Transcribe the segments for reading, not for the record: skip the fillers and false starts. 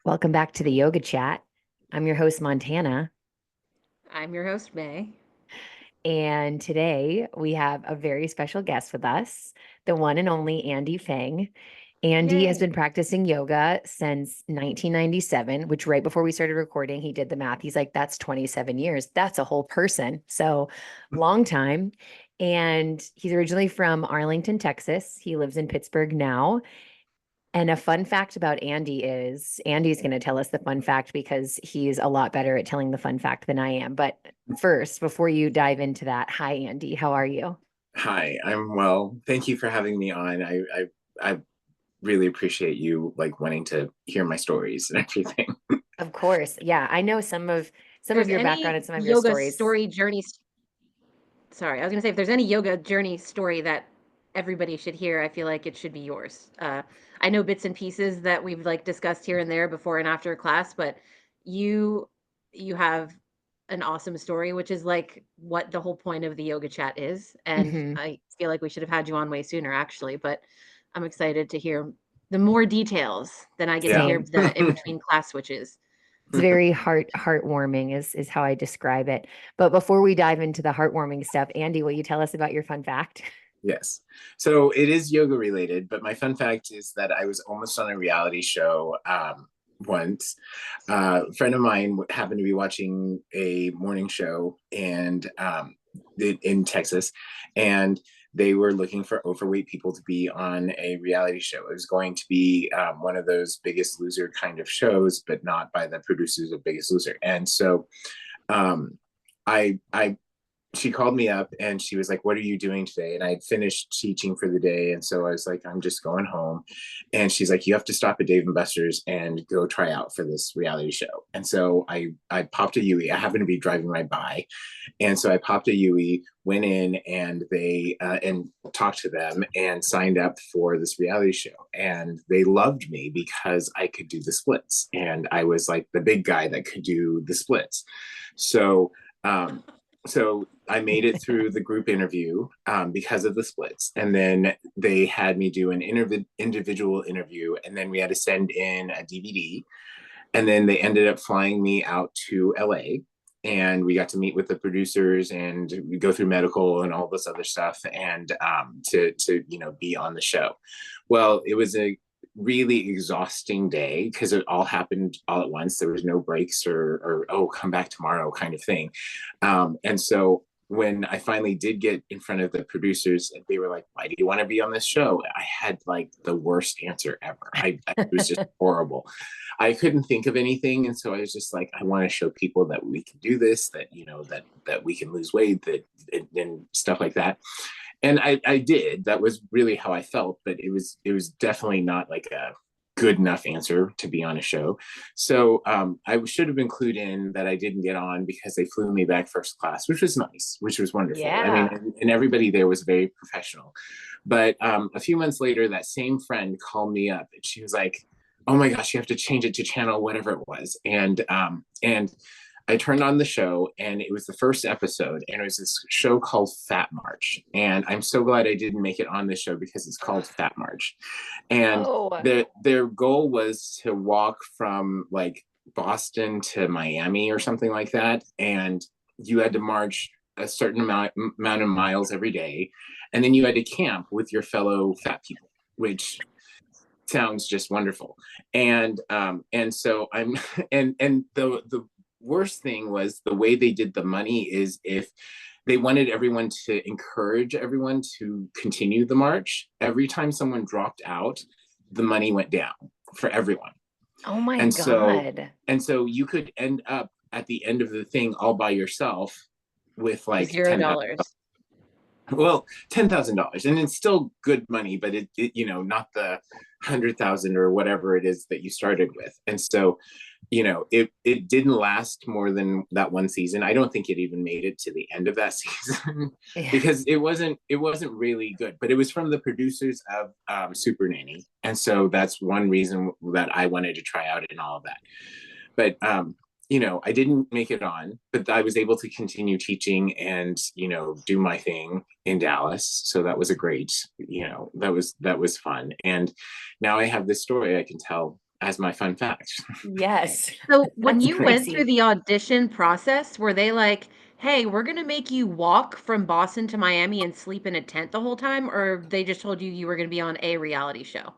Welcome back to the Yoga Chat. I'm your host, Montana, I'm your host, May. and today we have a very special guest with us, the one and only Andy Fang. Andy has Yay. been practicing yoga since 1997, which right before we started recording, he did the math. He's like, that's 27 years. That's a whole person. So long time. And he's originally from Arlington, Texas. He lives in Pittsburgh now. And a fun fact about Andy is Andy's going to tell us the fun fact because he's a lot better at telling the fun fact than I am. But first, before you dive into that, hi, Andy. How are you? Hi, I'm well. Thank you for having me on. I really appreciate you like wanting to hear my stories and everything. Of course. Yeah, I know If some of there's your background any and some of your yoga stories. story journey, sorry, I was going to say, if there's any yoga journey story that everybody should hear, I feel like it should be yours. I know bits and pieces that we've like discussed here and there before and after class, but you you have an awesome story, which is like what the whole point of the yoga chat is. And Hmm. I feel like we should have had you on way sooner, actually, but I'm excited to hear the more details than I get to Yeah. hear Same. the in between class switches. It's very heartwarming is how I describe it. But before we dive into the heartwarming stuff, Andy, will you tell us about your fun fact? Yes. So it is yoga related, but my fun fact is that I was almost on a reality show once. A friend of mine happened to be watching a morning show and in Texas, and they were looking for overweight people to be on a reality show. It was going to be one of those Biggest Loser kind of shows, but not by the producers of Biggest Loser. And so um, I she called me up and she was like, "What are you doing today?" And I had finished teaching for the day. And so I was like, "I'm just going home." And she's like, "You have to stop at Dave and Buster's and go try out for this reality show." And so I popped a Yui. I happened to be driving right by. And so I popped a Yui, went in and they and talked to them and signed up for this reality show. And they loved me because I could do the splits. And I was like the big guy that could do the splits. So um, so I made it through the group interview because of the splits, and then they had me do an individual interview, and then we had to send in a DVD, and then they ended up flying me out to LA, and we got to meet with the producers and we go through medical and all this other stuff, and to be on the show. Well, it was a really exhausting day because it all happened all at once. There was no breaks or oh, come back tomorrow kind of thing. And so when I finally did get in front of the producers, they were like, "Why do you want to be on this show?" I had like the worst answer ever. It was just horrible. I couldn't think of anything, and so I was just like, "I want to show people that we can do this, that that we can lose weight, that and stuff like that." And I did. That was really how I felt, but it was definitely not like a good enough answer to be on a show. So I should have included in that I didn't get on because they flew me back first class, which was nice, which was wonderful. I mean, Yeah. and everybody there was very professional. But a few months later, that same friend called me up and she was like, "Oh my gosh, you have to change it to channel whatever it was." And I turned on the show and it was the first episode and it was this show called Fat March. And I'm so glad I didn't make it on this show because it's called Fat March. And Oh, their goal was to walk from like Boston to Miami or something like that. And you had to march a certain amount of miles every day. And then you had to camp with your fellow fat people, which sounds just wonderful. And so I'm and the worst thing was the way they did the money is if they wanted everyone to encourage everyone to continue the march, every time someone dropped out, the money went down for everyone. oh my And so God. you could end up at the end of the thing all by yourself with like Zero 10,000. dollars. Well, $10,000, and it's still good money, but not the 100,000 or whatever it is that you started with. And so, it didn't last more than that one season. I don't think it even made it to the end of that season Yeah. because it wasn't really good. But it was from the producers of Super Nanny, and so that's one reason that I wanted to try out and all of that. But I didn't make it on, but I was able to continue teaching and do my thing in Dallas. So that was a great, that was fun. And now I have this story I can tell as my fun fact. Yes. So when That's you went through crazy. the audition process, were they like, "Hey, we're gonna make you walk from Boston to Miami and sleep in a tent the whole time," or they just told you you were gonna be on a reality show?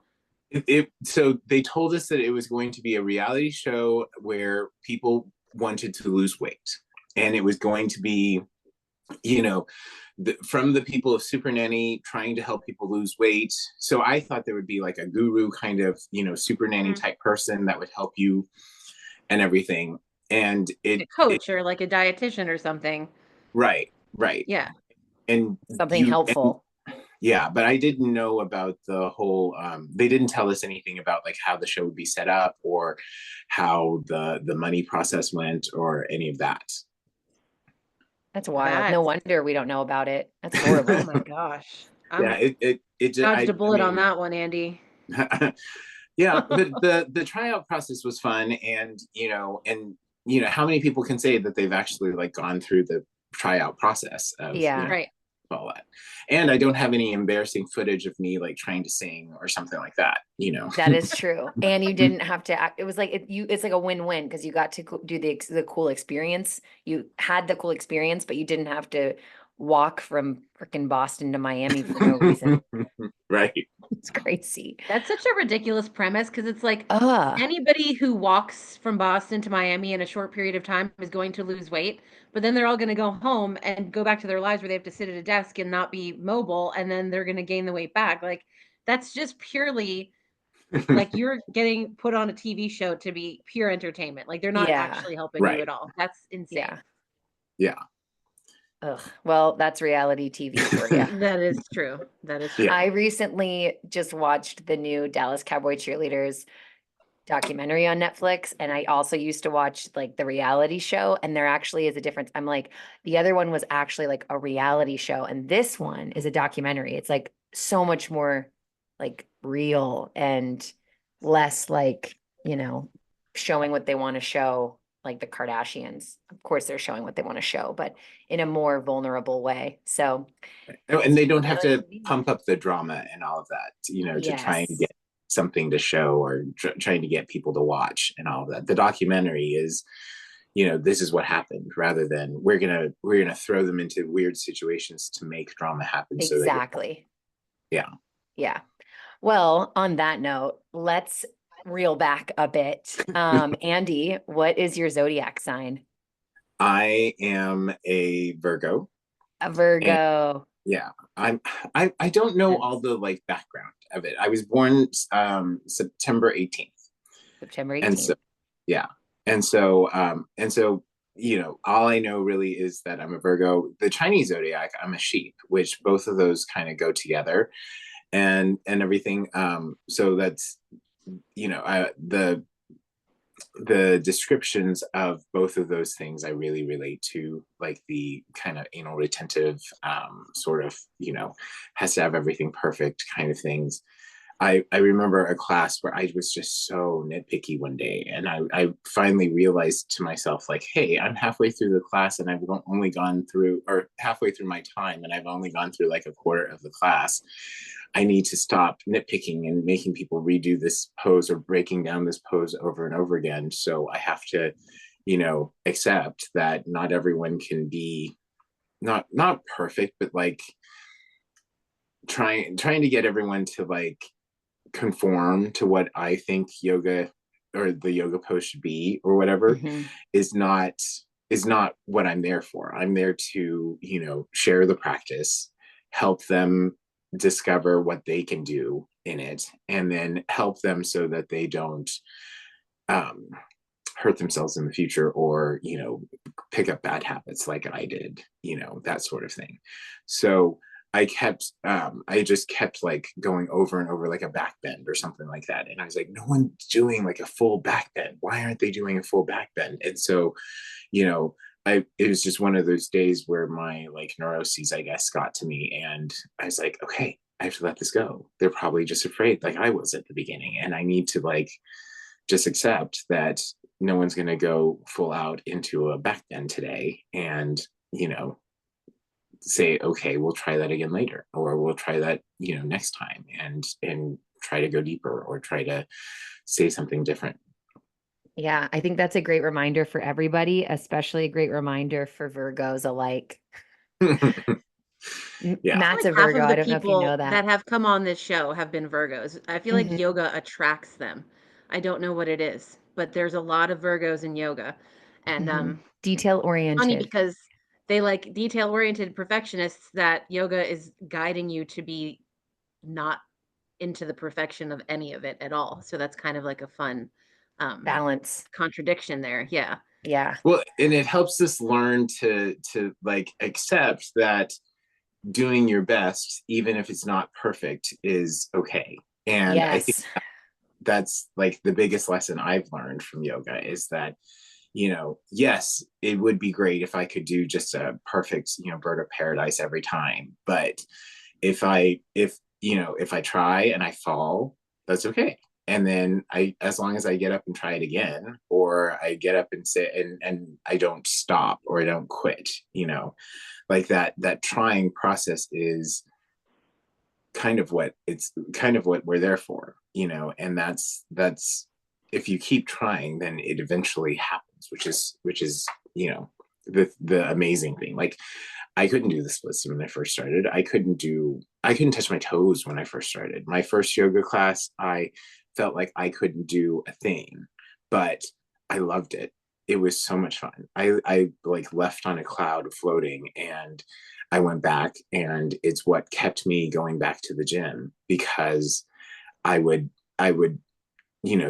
So they told us that it was going to be a reality show where people wanted to lose weight, and it was going to be, you know, from the people of Super Nanny trying to help people lose weight. So I thought there would be like a guru kind of, Super Nanny Mhm. type person that would help you and everything. And Like a coach or like a dietitian or something. right, right. Yeah. And Something helpful. yeah, but I didn't know about the whole. They didn't tell us anything about like how the show would be set up or how the money process went or any of that. That's wild. No That's wonder we don't know about it. That's oh horrible. my gosh. Yeah, I'm it just dodged a I bullet on mean, that one, Andy. yeah, but the tryout process was fun, and how many people can say that they've actually like gone through the tryout process of Yeah, Right. all that. And I don't have any embarrassing footage of me like trying to sing or something like that. that is true. And you didn't have to act. It was like it's like a win-win because you got to do the cool experience. You had the cool experience, but you didn't have to walk from freaking Boston to Miami for no reason. Right. It's crazy. That's such a ridiculous premise because it's like Ah, anybody who walks from Boston to Miami in a short period of time is going to lose weight, but then they're all going to go home and go back to their lives where they have to sit at a desk and not be mobile, and then they're going to gain the weight back. Like that's just purely like you're getting put on a TV show to be pure entertainment. Like they're not yeah, actually helping you Right. at all. That's insane. yeah. Yeah. Ugh. Well, that's reality TV for you. That is true. That is Yeah. true. I recently just watched the new Dallas Cowboy Cheerleaders documentary on Netflix, and I also used to watch like the reality show, and there actually is a difference. I'm like, the other one was actually like a reality show, and this one is a documentary. It's like so much more like real and less like, showing what they want to show, like the Kardashians. Of course, they're showing what they want to show, but in a more vulnerable way. So Oh, and it's they don't have reality to TV. pump up the drama and all of that, to try and Yes. get something to show or trying to get people to watch and all of that. The documentary is, this is what happened rather than we're gonna throw them into weird situations to make drama happen so that Exactly. yeah. Yeah. Well, on that note, let's reel back a bit. Andy, what is your zodiac sign? I am a Virgo. A And Virgo. yeah, I don't know all That's the like background of it. I was born September 18th. September And so 18th. yeah. And so all I know really is that I'm a Virgo. The Chinese zodiac, I'm a sheep, which both of those kind of go together and everything. So that's the descriptions of both of those things I really relate to, like the kind of anal retentive, sort of, has to have everything perfect kind of things. I remember a class where I was just so nitpicky one day, and I finally realized to myself, like, hey, I'm halfway through the class, and I've only gone through, or halfway through my time, and I've only gone through like a quarter of the class. I need to stop nitpicking and making people redo this pose or breaking down this pose over and over again. So I have to, accept that not everyone can be not perfect, but like trying to get everyone to like conform to what I think yoga or the yoga pose should be or whatever Mhm. is not is not what I'm there for. I'm there to, share the practice, help them discover what they can do in it, and then help them so that they don't um, hurt themselves in the future or, pick up bad habits like I did, that sort of thing. So I just kept like going over and over like a back bend or something like that. And I was like, no one's doing like a full back bend. Why aren't they doing a full back bend? And so, you know, it was just one of those days where my like neuroses, I guess, got to me. And I was like, okay, I have to let this go. They're probably just afraid like I was at the beginning. And I need to like just accept that no one's going to go full out into a back bend today and, say, okay, we'll try that again later, or we'll try that, next time. And try to go deeper or try to say something different. Yeah, I think that's a great reminder for everybody, especially a great reminder for Virgos alike. Yeah. I feel Matt's like a half Virgo. of I the don't know if you know people that. that have come on this show have been Virgos. I feel like Mhm. yoga attracts them. I don't know what it is, but there's a lot of Virgos in yoga. And Detail it's funny oriented. because they like detail-oriented perfectionists that yoga is guiding you to be not into the perfection of any of it at all. So that's kind of like a fun Balance. contradiction there. Yeah. Yeah. Well, and it helps us learn to like accept that doing your best, even if it's not perfect, is okay. And I think Yes. that's like the biggest lesson I've learned from yoga is that, yes, it would be great if I could do just a perfect, bird of paradise every time. But if I try and I fall, that's okay. And then as long as I get up and try it again, or I get up and say, and I don't stop or I don't quit, like that trying process is kind of what we're there for, and that's if you keep trying, then it eventually happens, which is the amazing thing. Like, I couldn't do the splits when I first started. I couldn't touch my toes when I first started. My first yoga class, I felt like I couldn't do a thing, but I loved it. It was so much fun. I like left on a cloud floating, and I went back, and it's what kept me going back to the gym, because I would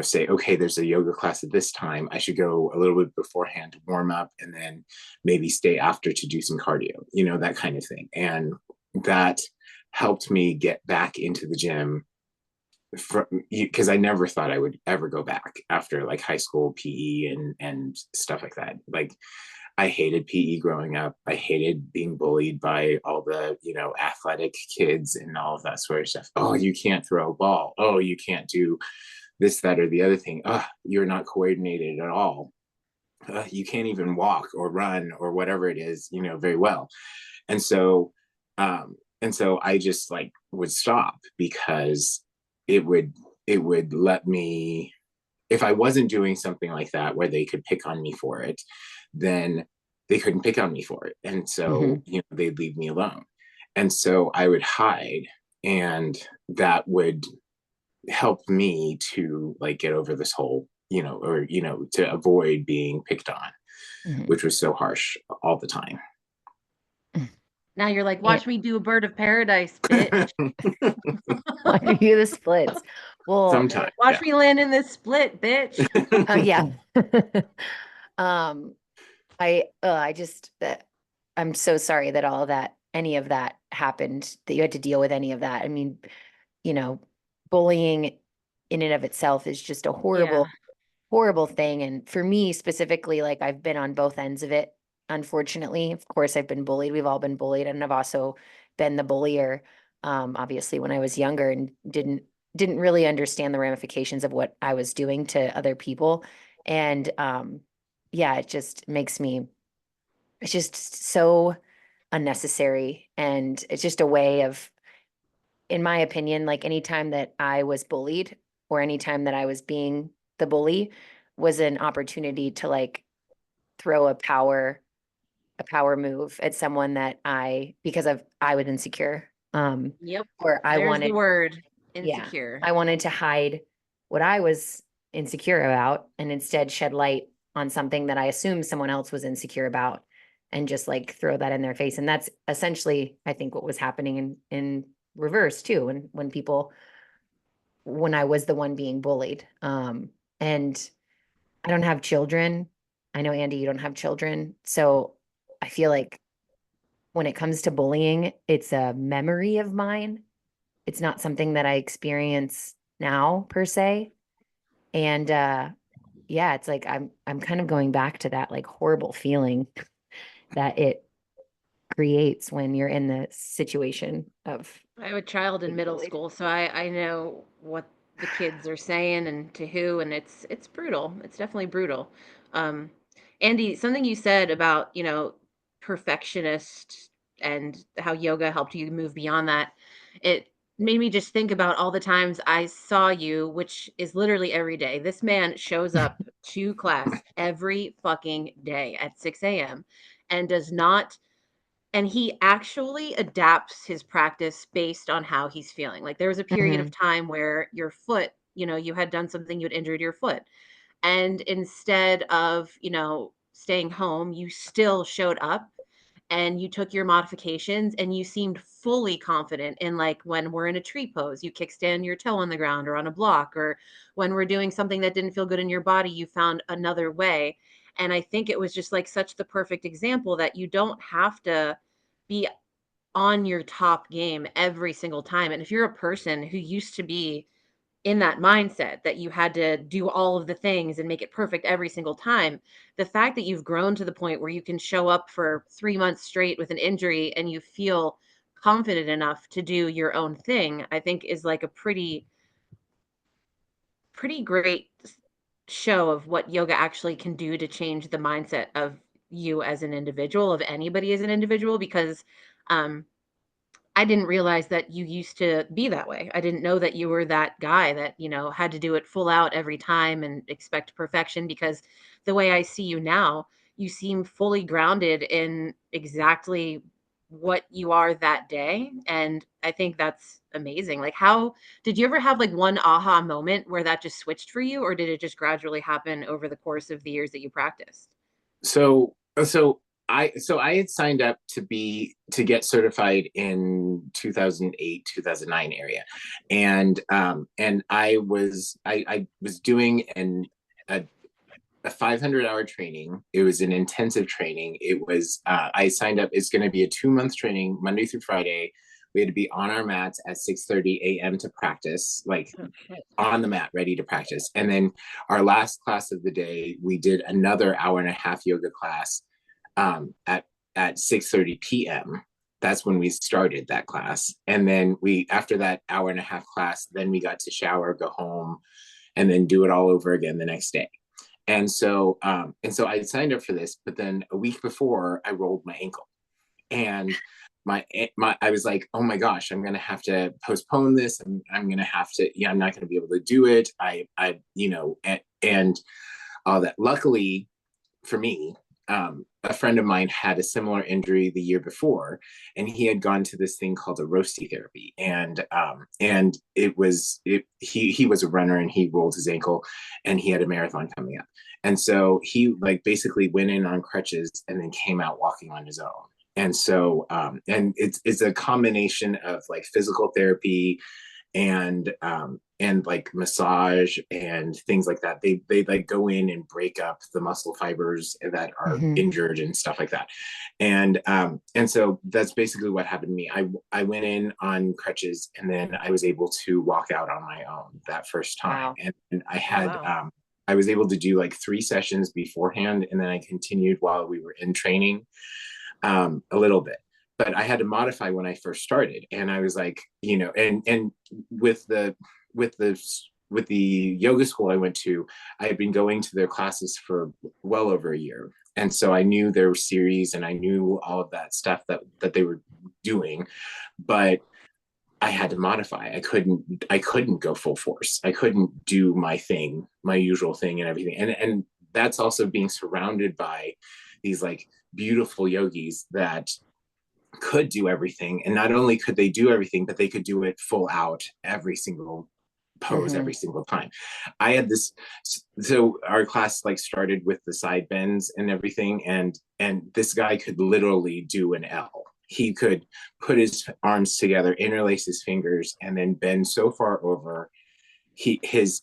say, okay, there's a yoga class at this time. I should go a little bit beforehand to warm up, and then maybe stay after to do some cardio, that kind of thing. And that helped me get back into the gym, because I never thought I would ever go back after like high school PE and stuff like that. Like, I hated PE growing up. I hated being bullied by all the, athletic kids and all of that sort of stuff. Oh, you can't throw a ball. Oh, you can't do this, that, or the other thing. You're not coordinated at all. You can't even walk or run or whatever it is, very well. And so, I just like would stop, because it would let me, if I wasn't doing something like that where they could pick on me for it, then they couldn't pick on me for it. And so, Mhm. they'd leave me alone. And so I would hide, and that would help me to like get over this whole, or, to avoid being picked on, Mhm. which was so harsh all the time. Now you're like, And watch me do a bird of paradise, bitch. why do you do the splits? Well, Sometimes, Watch yeah. me land in this split, bitch. yeah. um, I just that I'm so sorry that all of that, any of that happened, that you had to deal with any of that. I mean, you know, bullying in and of itself is just a Yeah. horrible, horrible thing. And for me specifically, like I've been on both ends of it. Unfortunately, of course, I've been bullied. We've all been bullied, and I've also been the bullier. Obviously, when I was younger and didn't really understand the ramifications of what I was doing to other people, and yeah, it just makes me. It's just so unnecessary, and it's just a way of, in my opinion, like anytime that I was bullied or anytime that I was being the bully was an opportunity to like throw a power move at someone that because of I was insecure. Yep. Or I There's the wanted, word, yeah, insecure. I wanted to hide what I was insecure about and instead shed light on something that I assumed someone else was insecure about and just like throw that in their face. And that's essentially, I think, what was happening in reverse too. And when I was the one being bullied. And I don't have children. I know, Andy, you don't have children. So I feel like when it comes to bullying, it's a memory of mine. It's not something that I experience now per se. And yeah, it's like I'm kind of going back to that like horrible feeling that it creates when you're in the situation of I have a child in being middle bullied. school, so I know what the kids are saying and to who, and it's brutal. It's definitely brutal. Um, Andy, something you said about, perfectionist and how yoga helped you move beyond that. It made me just think about all the times I saw you, which is literally every day. This man shows up to class every fucking day at 6 a.m. and does not, and he actually adapts his practice based on how he's feeling. Like there was a period of Mhm. time where your foot, you had done something, you'd injured your foot. And instead of, staying home, you still showed up and you took your modifications and you seemed fully confident in, like, when we're in a tree pose, you kickstand your toe on the ground or on a block, or when we're doing something that didn't feel good in your body, you found another way. And I think it was just like such the perfect example that you don't have to be on your top game every single time. And if you're a person who used to be in that mindset that you had to do all of the things and make it perfect every single time, the fact that you've grown to the point where you can show up for 3 months straight with an injury and you feel confident enough to do your own thing, I think is like a pretty great show of what yoga actually can do to change the mindset of you as an individual, of anybody as an individual, because um I didn't realize that you used to be that way. I didn't know that you were that guy that, had to do it full out every time and expect perfection, because the way I see you now, you seem fully grounded in exactly what you are that day. And I think that's amazing. Like, how did you ever have like one aha moment where that just switched for you, or did it just gradually happen over the course of the years that you practiced? So I had signed up to get certified in 2008 2009 area, and I was doing a, a 500-hour training. It was an intensive training. It was I signed up. It's going to be a 2 month training, Monday through Friday. We had to be on our mats at 6:30 a.m. to practice, like Oh, shit. on the mat, ready to practice. And then our last class of the day, we did another hour and a half yoga class at 6:30 p.m. That's when we started that class. And then we, after that hour and a half class, then we got to shower, go home, and then do it all over again the next day. And so I signed up for this, but then a week before I rolled my ankle, and my I was like, oh my gosh, I'm gonna have to postpone this. I'm gonna have to, yeah, I'm not gonna be able to do it. And all that. Luckily for me, a friend of mine had a similar injury the year before, and he had gone to this thing called a roasty therapy, and he was a runner, and he rolled his ankle, and he had a marathon coming up, and so he like basically went in on crutches and then came out walking on his own. And so and it's a combination of like physical therapy and like massage and things like that. They like go in and break up the muscle fibers that are Mhm. injured and stuff like that. And so that's basically what happened to me. I went in on crutches, and then I was able to walk out on my own that first time. Wow. And I Oh, had wow. I was able to do like 3 sessions beforehand, and then I continued while we were in training a little bit. But I had to modify when I first started, and I was like, and with the with the with the yoga school I went to, I had been going to their classes for well over a year, and so I knew their series and I knew all of that stuff that they were doing, but I had to modify. I couldn't go full force. I couldn't do my thing, my usual thing and everything. And that's also being surrounded by these like beautiful yogis that could do everything. And not only could they do everything, but they could do it full out every single pose every Mhm. single time. I had this, so our class like started with the side bends and everything, and this guy could literally do an L. He could put his arms together, interlace his fingers, and then bend so far over. His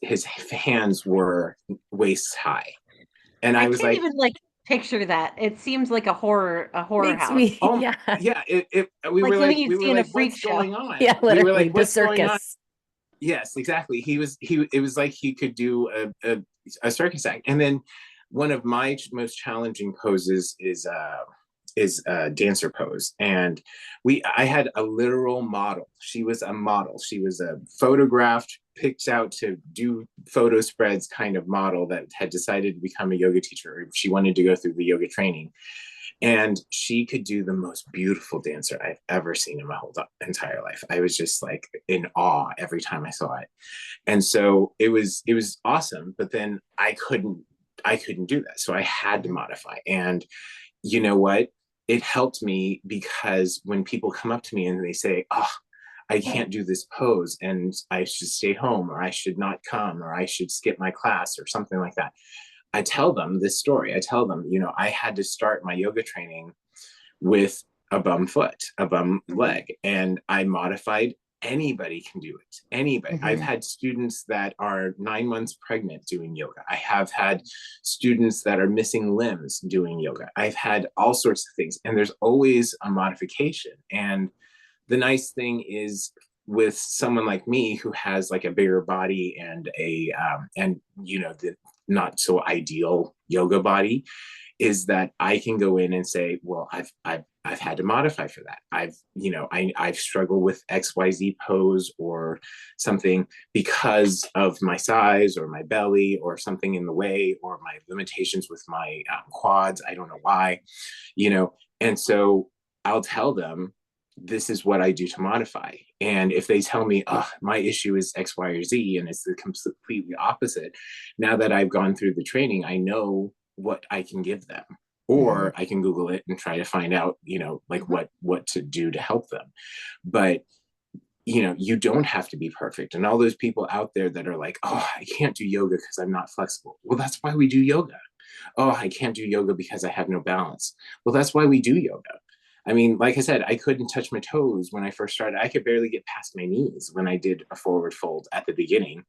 hands were waist high, and I I was can't like, even like picture that. It seems like a horror Makes house. me, oh yeah. yeah, Like something you'd we were see in a like, freak what's show. going on? Yeah, We were literally like, the what's going on? circus. Yes, exactly. He it was like he could do a circus act. And then one of my most challenging poses is a dancer pose. And I had a literal model. She was a model. She was a photographed, picked out to do photo spreads kind of model that had decided to become a yoga teacher. She wanted to go through the yoga training. And she could do the most beautiful dancer I've ever seen in my whole entire life. I was just like in awe every time I saw it. And so it was awesome, but then I couldn't do that. So I had to modify. And you know what? It helped me because when people come up to me and they say, "Oh, I can't do this pose and I should stay home, or I should not come, or I should skip my class," or something like that, I tell them this story. I tell them, I had to start my yoga training with a bum foot, a bum leg, and I modified. Anybody can do it. Anybody. I've had students that are 9 months pregnant doing yoga. I have had students that are missing limbs doing yoga. I've had all sorts of things, and there's always a modification. And the nice thing is, with someone like me who has like a bigger body and the not so ideal yoga body, is that I can go in and say, well, I've had to modify for that. I've struggled with XYZ pose or something because of my size or my belly or something in the way or my limitations with my quads. I don't know why, and so I'll tell them, this is what I do to modify. And if they tell me, oh, my issue is X, Y, or Z, and it's the completely opposite, now that I've gone through the training, I know what I can give them. Or I can Google it and try to find out, like what to do to help them. But you don't have to be perfect. And all those people out there that are like, oh, I can't do yoga because I'm not flexible. Well, that's why we do yoga. Oh, I can't do yoga because I have no balance. Well, that's why we do yoga. I mean, like I said, I couldn't touch my toes when I first started. I could barely get past my knees when I did a forward fold at the beginning.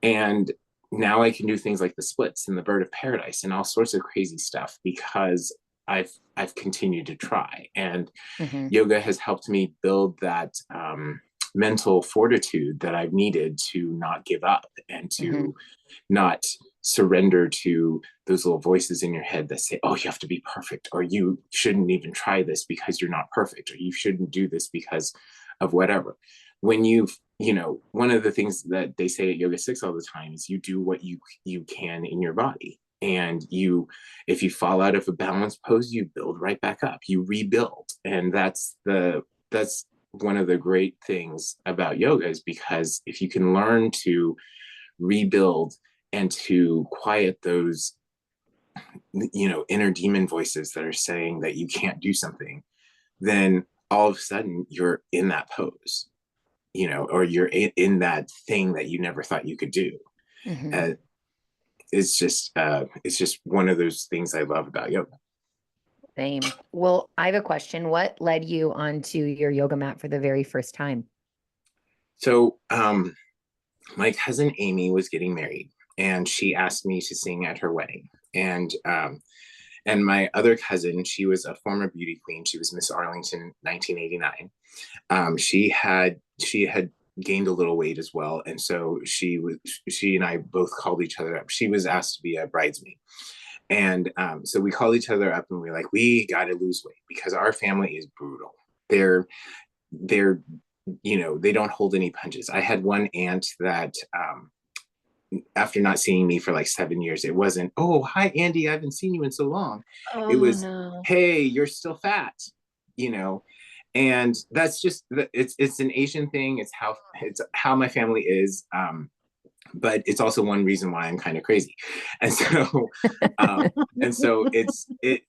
And now I can do things like the splits and the bird of paradise and all sorts of crazy stuff because I've continued to try. And yoga has helped me build that mental fortitude that I've needed to not give up and to not surrender to those little voices in your head that say, oh, you have to be perfect, or you shouldn't even try this because you're not perfect, or you shouldn't do this because of whatever. When one of the things that they say at Yoga 6 all the time is you do what you can in your body. And if you fall out of a balanced pose, you build right back up, you rebuild. And that's one of the great things about yoga, is because if you can learn to rebuild and to quiet those inner demon voices that are saying that you can't do something, then all of a sudden you're in that pose, or you're in that thing that you never thought you could do. It's just one of those things I love about yoga. Same. Well, I have a question. What led you onto your yoga mat for the very first time? So my cousin Amy was getting married, and she asked me to sing at her wedding. And my other cousin, she was a former beauty queen. She was Miss Arlington 1989. She had gained a little weight as well, and so she and I both called each other up. She was asked to be a bridesmaid, and so we called each other up and we were like, we got to lose weight because our family is brutal. They're they don't hold any punches. I had one aunt that after not seeing me for like 7 years, it wasn't, oh, hi, Andy, I haven't seen you in so long. It was, no. hey, you're still fat, and that's just, it's an Asian thing. It's how my family is. But it's also one reason why I'm kind of crazy. And so,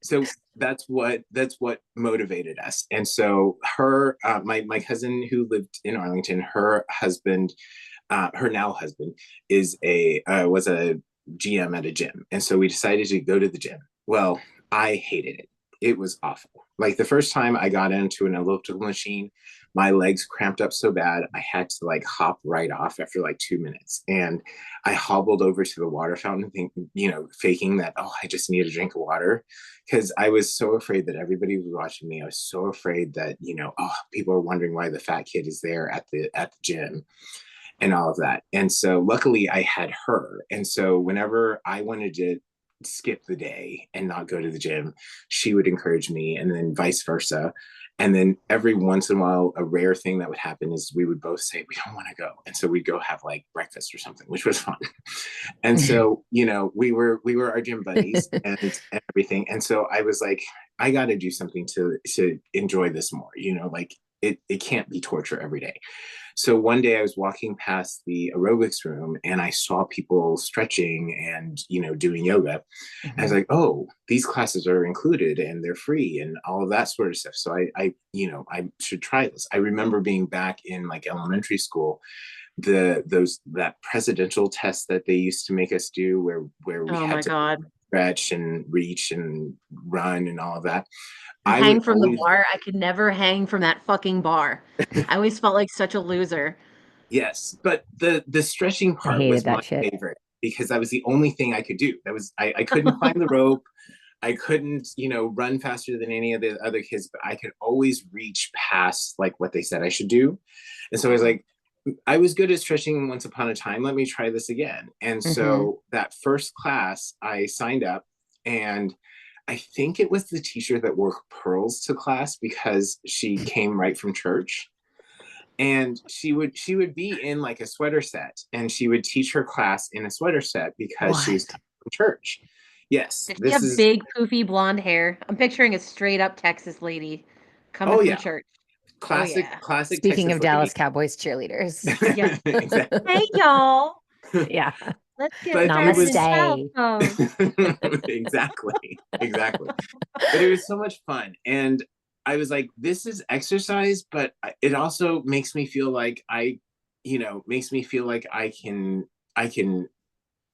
so that's what motivated us. And so my cousin who lived in Arlington, her husband, her now husband was a GM at a gym. And so we decided to go to the gym. Well, I hated it. It was awful. Like the first time I got into an elliptical machine, my legs cramped up so bad I had to like hop right off after like 2 minutes. And I hobbled over to the water fountain, faking that, oh, I just need a drink of water. Because I was so afraid that everybody was watching me. I was so afraid that, oh, people are wondering why the fat kid is there at the gym and all of that. And so luckily I had her. And so whenever I wanted to skip the day and not go to the gym, she would encourage me, and then vice versa. And then every once in a while, a rare thing that would happen is we would both say, we don't want to go. And so we'd go have like breakfast or something, which was fun. And so, we were our gym buddies and everything. And so I was like, I got to do something to enjoy this more, like it can't be torture every day. So one day I was walking past the aerobics room and I saw people stretching and, doing yoga. I was like, oh, these classes are included and they're free and all of that sort of stuff. So I should try this. I remember being back in like elementary school, that presidential test that they used to make us do where we Oh had my to God. stretch and reach and run and all of that. And I hang would from the always, bar. I could never hang from that fucking bar. I always felt like such a loser. yes, but the stretching I part hated was my that shit. favorite because that was the only thing I could do. That was I couldn't climb the rope. I couldn't, run faster than any of the other kids, but I could always reach past like what they said I should do. And so I was like, I was good at stretching once upon a time. Let me try this again. And so that first class, I signed up, and I think it was the teacher that wore pearls to class because she came right from church. And she would be in like a sweater set, and she would teach her class in a sweater set because she was What? coming from church. Yes, Did she this have is. big, poofy blonde hair? I'm picturing a straight up Texas lady coming Oh from yeah, church. Oh yeah. classic Speaking Texas of Dallas lady. Cowboys cheerleaders. Yeah. Exactly. Hey y'all. Yeah. Let's get But it started in was South Namaste. Pole. exactly. But it was so much fun, and I was like, this is exercise, but it also makes me feel like makes me feel like I can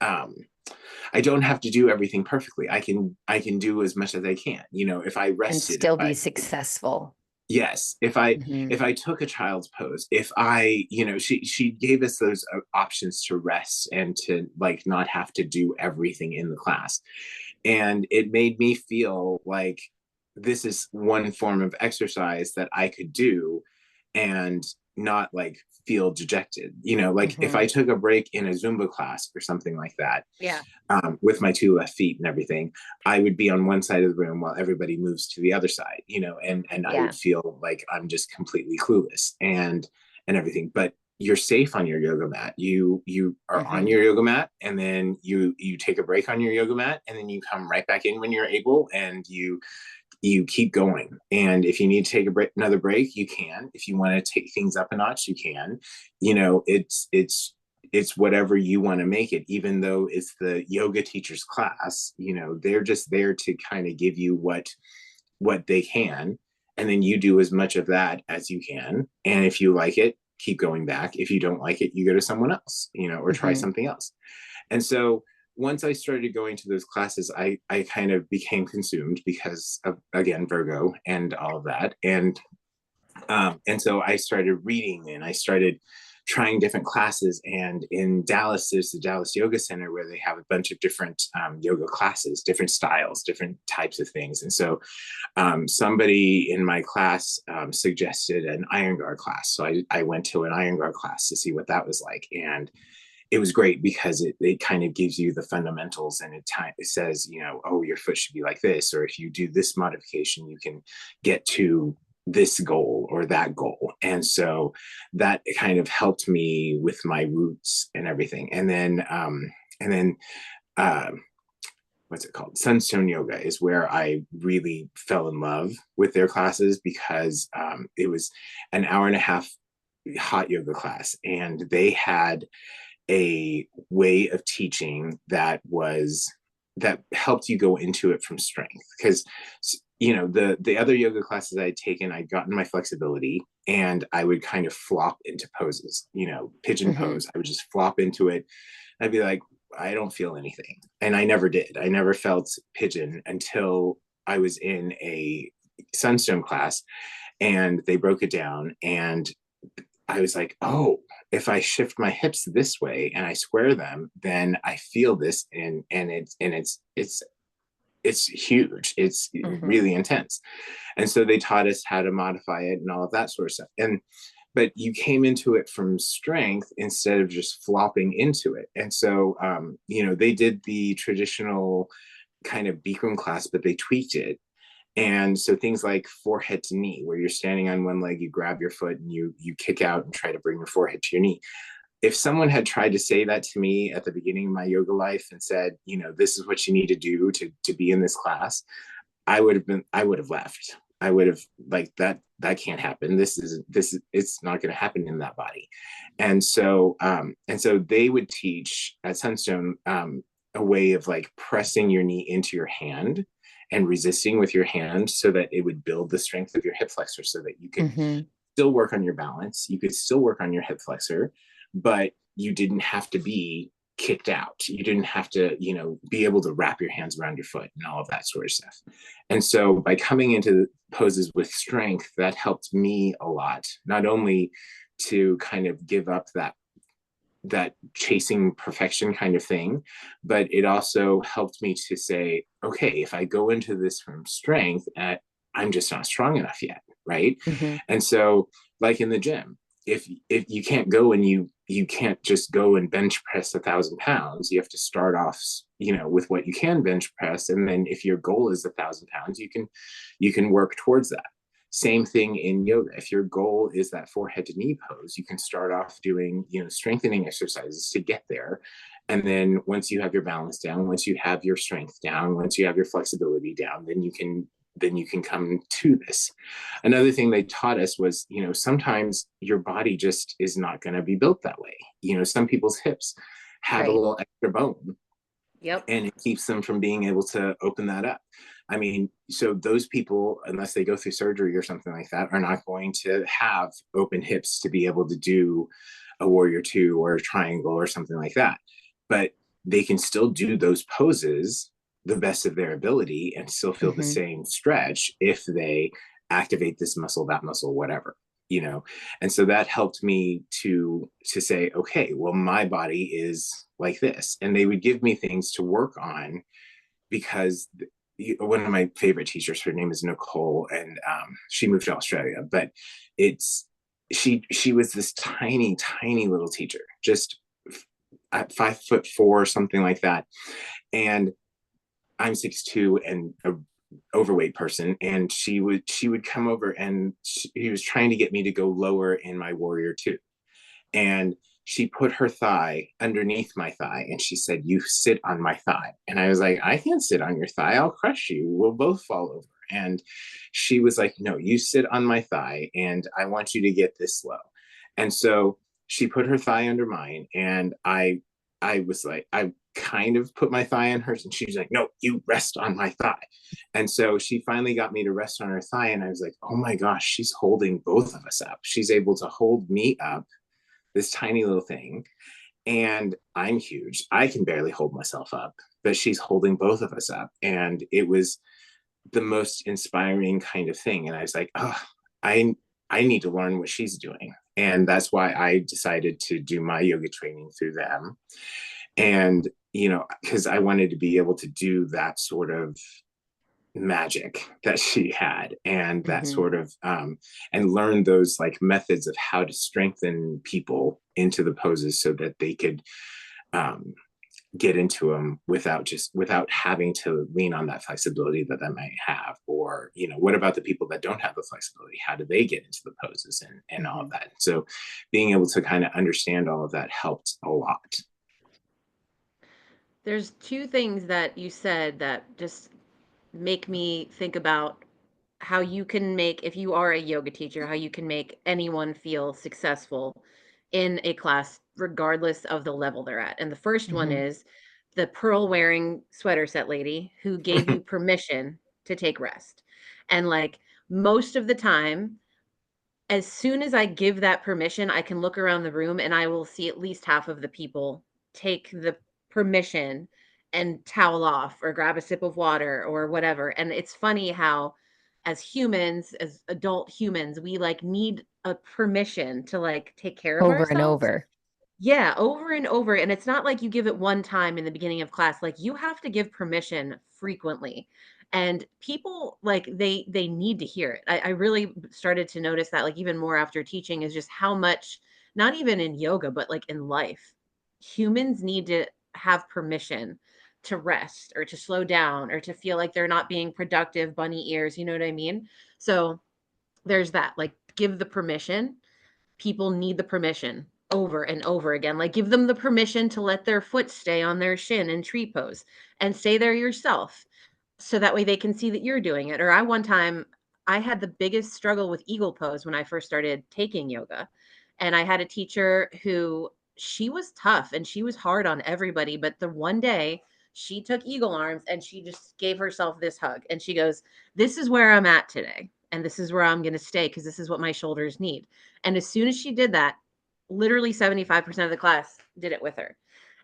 um I don't have to do everything perfectly. I can do as much as I can, if I And rested, if still be I. successful. Yes, if I Mhm. if I took a child's pose, if I, she gave us those options to rest and to like not have to do everything in the class. And it made me feel like this is one form of exercise that I could do and not like feel dejected. Like if I Mhm. took a break in a Zumba class or something like that, Yeah. with my two left feet and everything, I would be on one side of the room while everybody moves to the other side, and I Yeah. would feel like I'm just completely clueless and everything. But you're safe on your yoga mat. You are on Mhm. your yoga mat, and then you take a break on your yoga mat, and then you come right back in when you're able, and you keep going. And if you need to take another break, you can. If you want to take things up a notch, you can. It's whatever you want to make it. Even though it's the yoga teacher's class, they're just there to kind of give you what they can, and then you do as much of that as you can. And if you like it, keep going back. If you don't like it, you go to someone else, or try Mhm. something else. And so once I started going to those classes, I kind of became consumed because of, again, Virgo and all of that. And so I started reading and I started trying different classes. And in Dallas, there's the Dallas Yoga Center where they have a bunch of different yoga classes, different styles, different types of things. And so somebody in my class suggested an Iyengar class. So I went to an Iyengar class to see what that was like. And it was great because it kind of gives you the fundamentals, and it says, oh, your foot should be like this, or if you do this modification, you can get to this goal or that goal. And so that kind of helped me with my roots and everything. And then uh, what's it called? Sunstone Yoga is where I really fell in love with their classes because it was an hour and a half hot yoga class, and they had a way of teaching that helped you go into it from strength. Because the other yoga classes I'd taken, I'd gotten my flexibility, and I would kind of flop into poses, pigeon Mhm. pose. I would just flop into it. I'd be like, I don't feel anything, and I never did. I never felt pigeon until I was in a Sunstone class, and they broke it down, and I was like, oh, if I shift my hips this way and I square them, then I feel this, and it's huge. It's Mhm. really intense. And so they taught us how to modify it and all of that sort of stuff. But you came into it from strength instead of just flopping into it. And so they did the traditional kind of Bikram class, but they tweaked it. And so things like forehead to knee, where you're standing on one leg, you grab your foot and you kick out and try to bring your forehead to your knee. If someone had tried to say that to me at the beginning of my yoga life and said, this is what you need to do to be in this class, I would have left. I would have like that can't happen. It's not going to happen in that body. And so they would teach at Sunstone a way of like pressing your knee into your hand and resisting with your hand so that it would build the strength of your hip flexor so that you could still work on your balance. You could still work on your hip flexor, but you didn't have to be kicked out. You didn't have to, be able to wrap your hands around your foot and all of that sort of stuff. And so by coming into poses with strength, that helped me a lot, not only to kind of give up that chasing perfection kind of thing, but it also helped me to say, okay, if I go into this from strength, I'm just not strong enough yet, right? And so, like in the gym, if you can't go and you can't just go and bench press 1,000 pounds, you have to start off, with what you can bench press, and then if your goal is 1,000 pounds, you can work towards that. Same thing in yoga. If your goal is that forehead to knee pose, you can start off doing, strengthening exercises to get there. And then once you have your balance down, once you have your strength down, once you have your flexibility down, then you can come to this. Another thing they taught us was, sometimes your body just is not going to be built that way. Some people's hips have a little extra bone. Yep. And it keeps them from being able to open that up. I mean, so those people, unless they go through surgery or something like that, are not going to have open hips to be able to do a warrior two or a triangle or something like that. But they can still do those poses the best of their ability and still feel the same stretch if they activate this muscle, that muscle, whatever. And so that helped me to say, okay, well, my body is like this. And they would give me things to work on because one of my favorite teachers, her name is Nicole, and she moved to Australia, but she was this tiny little teacher, just at 5'4" or something like that. And I'm 6'2" and a overweight person, and she would come over and she was trying to get me to go lower in my warrior two, and she put her thigh underneath my thigh and she said, "You sit on my thigh." And I was like, "I can't sit on your thigh, I'll crush you, we'll both fall over." And she was like, "No, you sit on my thigh and I want you to get this low." And so she put her thigh under mine, and I was like, I kind of put my thigh on hers, and she's like, "No, you rest on my thigh." And so she finally got me to rest on her thigh, and I was like, oh my gosh, she's holding both of us up. She's able to hold me up, this tiny little thing, and I'm huge. I can barely hold myself up, but she's holding both of us up. And it was the most inspiring kind of thing. And I was like, oh, I need to learn what she's doing. And that's why I decided to do my yoga training through them. And, because I wanted to be able to do that sort of magic that she had, and that sort of and learn those like methods of how to strengthen people into the poses so that they could get into them without having to lean on that flexibility that might have. Or what about the people that don't have the flexibility? How do they get into the poses and all of that? So being able to kind of understand all of that helped a lot. There's two things that you said that just make me think about how you can make, if you are a yoga teacher, how you can make anyone feel successful in a class, regardless of the level they're at. And the first one is the pearl wearing sweater set lady who gave you permission to take rest. And like most of the time, as soon as I give that permission, I can look around the room and I will see at least half of the people take the permission and towel off or grab a sip of water or whatever. And it's funny how as humans, as adult humans, we like need a permission to like take care of Over and ourselves. over. Yeah, over and over. And it's not like you give it one time in the beginning of class. Like you have to give permission frequently. And people like they need to hear it. I really started to notice that like even more after teaching is just how much, not even in yoga, but like in life, humans need to have permission to rest or to slow down or to feel like they're not being productive bunny ears. You know what I mean? So there's that. Like give the permission. People need the permission over and over again. Like give them the permission to let their foot stay on their shin in tree pose and stay there yourself. so that way they can see that you're doing it. Or I one time I had the biggest struggle with eagle pose when I first started taking yoga. And I had a teacher who she was tough and she was hard on everybody, but the one day she took eagle arms and she just gave herself this hug and she goes, "This is where I'm at today and this is where I'm going to stay because this is what my shoulders need." And as soon as she did that, literally 75% of the class did it with her.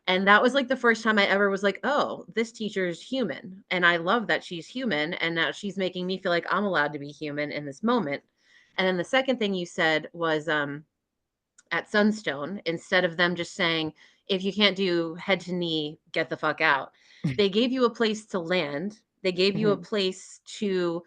And that was like the first time I ever was like, "Oh, this teacher's human." And I love that she's human. And now she's making me feel like I'm allowed to be human in this moment. And then the second thing you said was at Sunstone, instead of them just saying, if you can't do head to knee, get the fuck out, they gave you a place to land. They gave you a Mhm. place to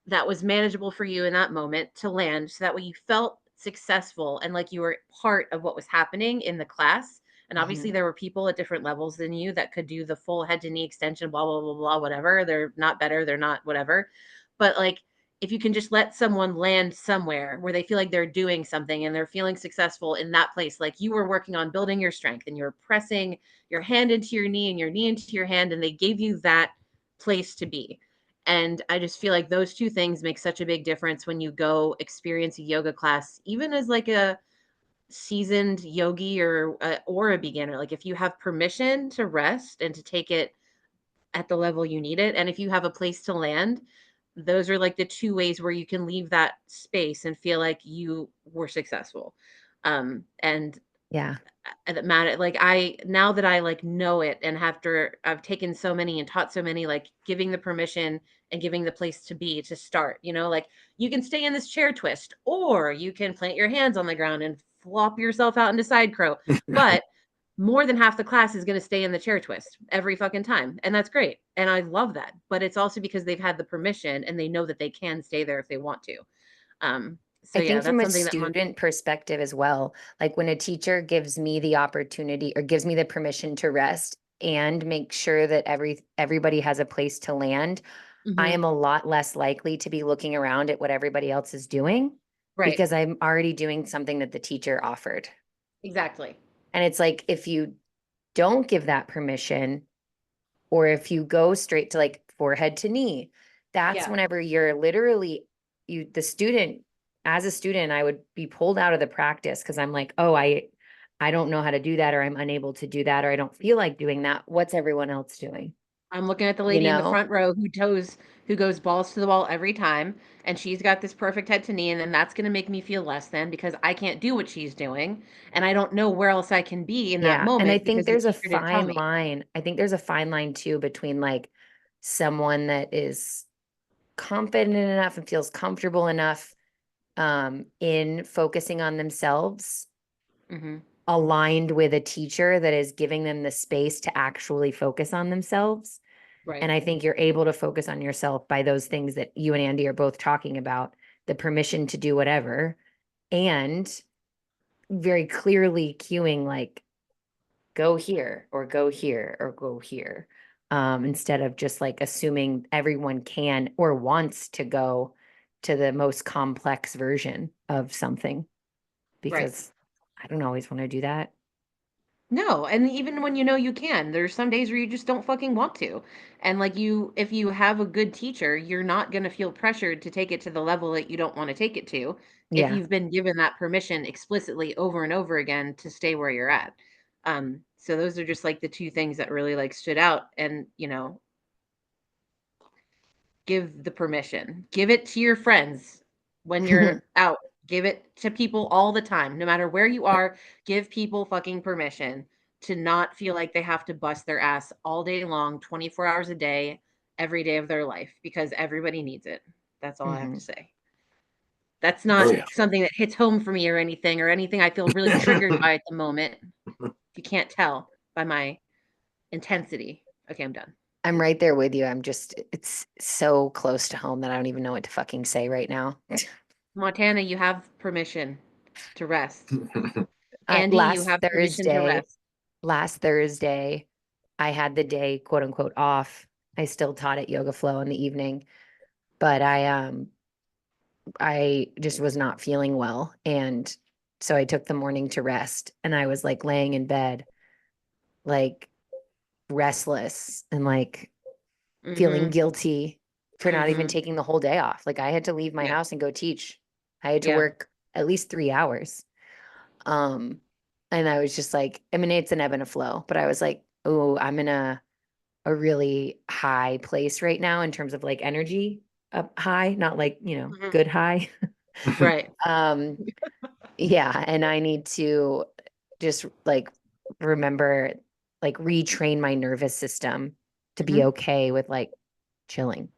that was manageable for you in that moment to land so that way you felt successful and like you were part of what was happening in the class. And obviously Mhm. there were people at different levels than you that could do the full head to knee extension, blah blah blah blah, whatever. They're not better, they're not whatever. But like if you can just let someone land somewhere where they feel like they're doing something and they're feeling successful in that place, like you were working on building your strength and you're pressing your hand into your knee and your knee into your hand, and they gave you that place to be. And I just feel like those two things make such a big difference when you go experience a yoga class, even as like a seasoned yogi or a beginner. Like if you have permission to rest and to take it at the level you need it, and if you have a place to land, those are like the two ways where you can leave that space and feel like you were successful. And Yeah. that matter like I now that I like know it and after I've taken so many and taught so many, like giving the permission and giving the place to be to start, like you can stay in this chair twist or you can plant your hands on the ground and flop yourself out into side crow. But more than half the class is going to stay in the chair twist every fucking time. And that's great. And I love that. But it's also because they've had the permission and they know that they can stay there if they want to. So I yeah, think from that's a something that student perspective as well, like when a teacher gives me the opportunity or gives me the permission to rest and make sure that everybody has a place to land, I Mhm. am a lot less likely to be looking around at what everybody else is doing Right. because I'm already doing something that the teacher offered. Exactly. And it's like if you don't give that permission, or if you go straight to like forehead to knee, that's Yeah. whenever you're literally the student, as a student, I would be pulled out of the practice because I'm like, oh, I don't know how to do that, or I'm unable to do that, or I don't feel like doing that. What's everyone else doing? I'm looking at the You lady in the know? front row who goes balls to the wall every time, and she's got this perfect head to knee, and then that's going to make me feel less than because I can't do what she's doing, and I don't know where else I can be in that Yeah. And I moment think because the there's a teacher didn't tell fine me. line. I think there's a fine line too between like someone that is confident enough and feels comfortable enough in focusing on themselves Mhm. aligned with a teacher that is giving them the space to actually focus on themselves. And Right. I think you're able to focus on yourself by those things that you and Andy are both talking about, the permission to do whatever, and very clearly cueing like go here or go here or go here. Instead of just like assuming everyone can or wants to go to the most complex version of something Right. because I don't always want to do that. No, and even when you know you can, there's some days where you just don't fucking want to. And like if you have a good teacher, you're not going to feel pressured to take it to the level that you don't want to take it to if Yeah. you've been given that permission explicitly over and over again to stay where you're at. So those are just like the two things that really like stood out. And give the permission. Give it to your friends when you're out. Give it to people all the time. No matter where you are, give people fucking permission to not feel like they have to bust their ass all day long, 24 hours a day, every day of their life because everybody needs it. That's all I have to Mhm. say. That's Oh not yeah. something that hits home for me or anything I feel really triggered by at the moment. If you can't tell by my intensity. Okay, I'm done. I'm right there with you. It's so close to home that I don't even know what to fucking say right now. Montana, you have permission to rest. I Andy, you have permission to rest. last Thursday, I had the day quote unquote off. I still taught at Yoga Flow in the evening, but I just was not feeling well. And so I took the morning to rest and I was like laying in bed, like restless and like feeling Mm-hmm. guilty for not even Mm-hmm. taking the whole day off. Like I had to leave my Yeah. house and go teach. I had to Yeah. work at least 3 hours. Um, and I was just like, I mean, it's an ebb and a flow, but I was like, oh, I'm in a really high place right now in terms of like energy up high, not like, Hmm. good high. Right. Um, yeah, and I need to just like remember, like retrain my nervous system to be Hmm. okay with like chilling.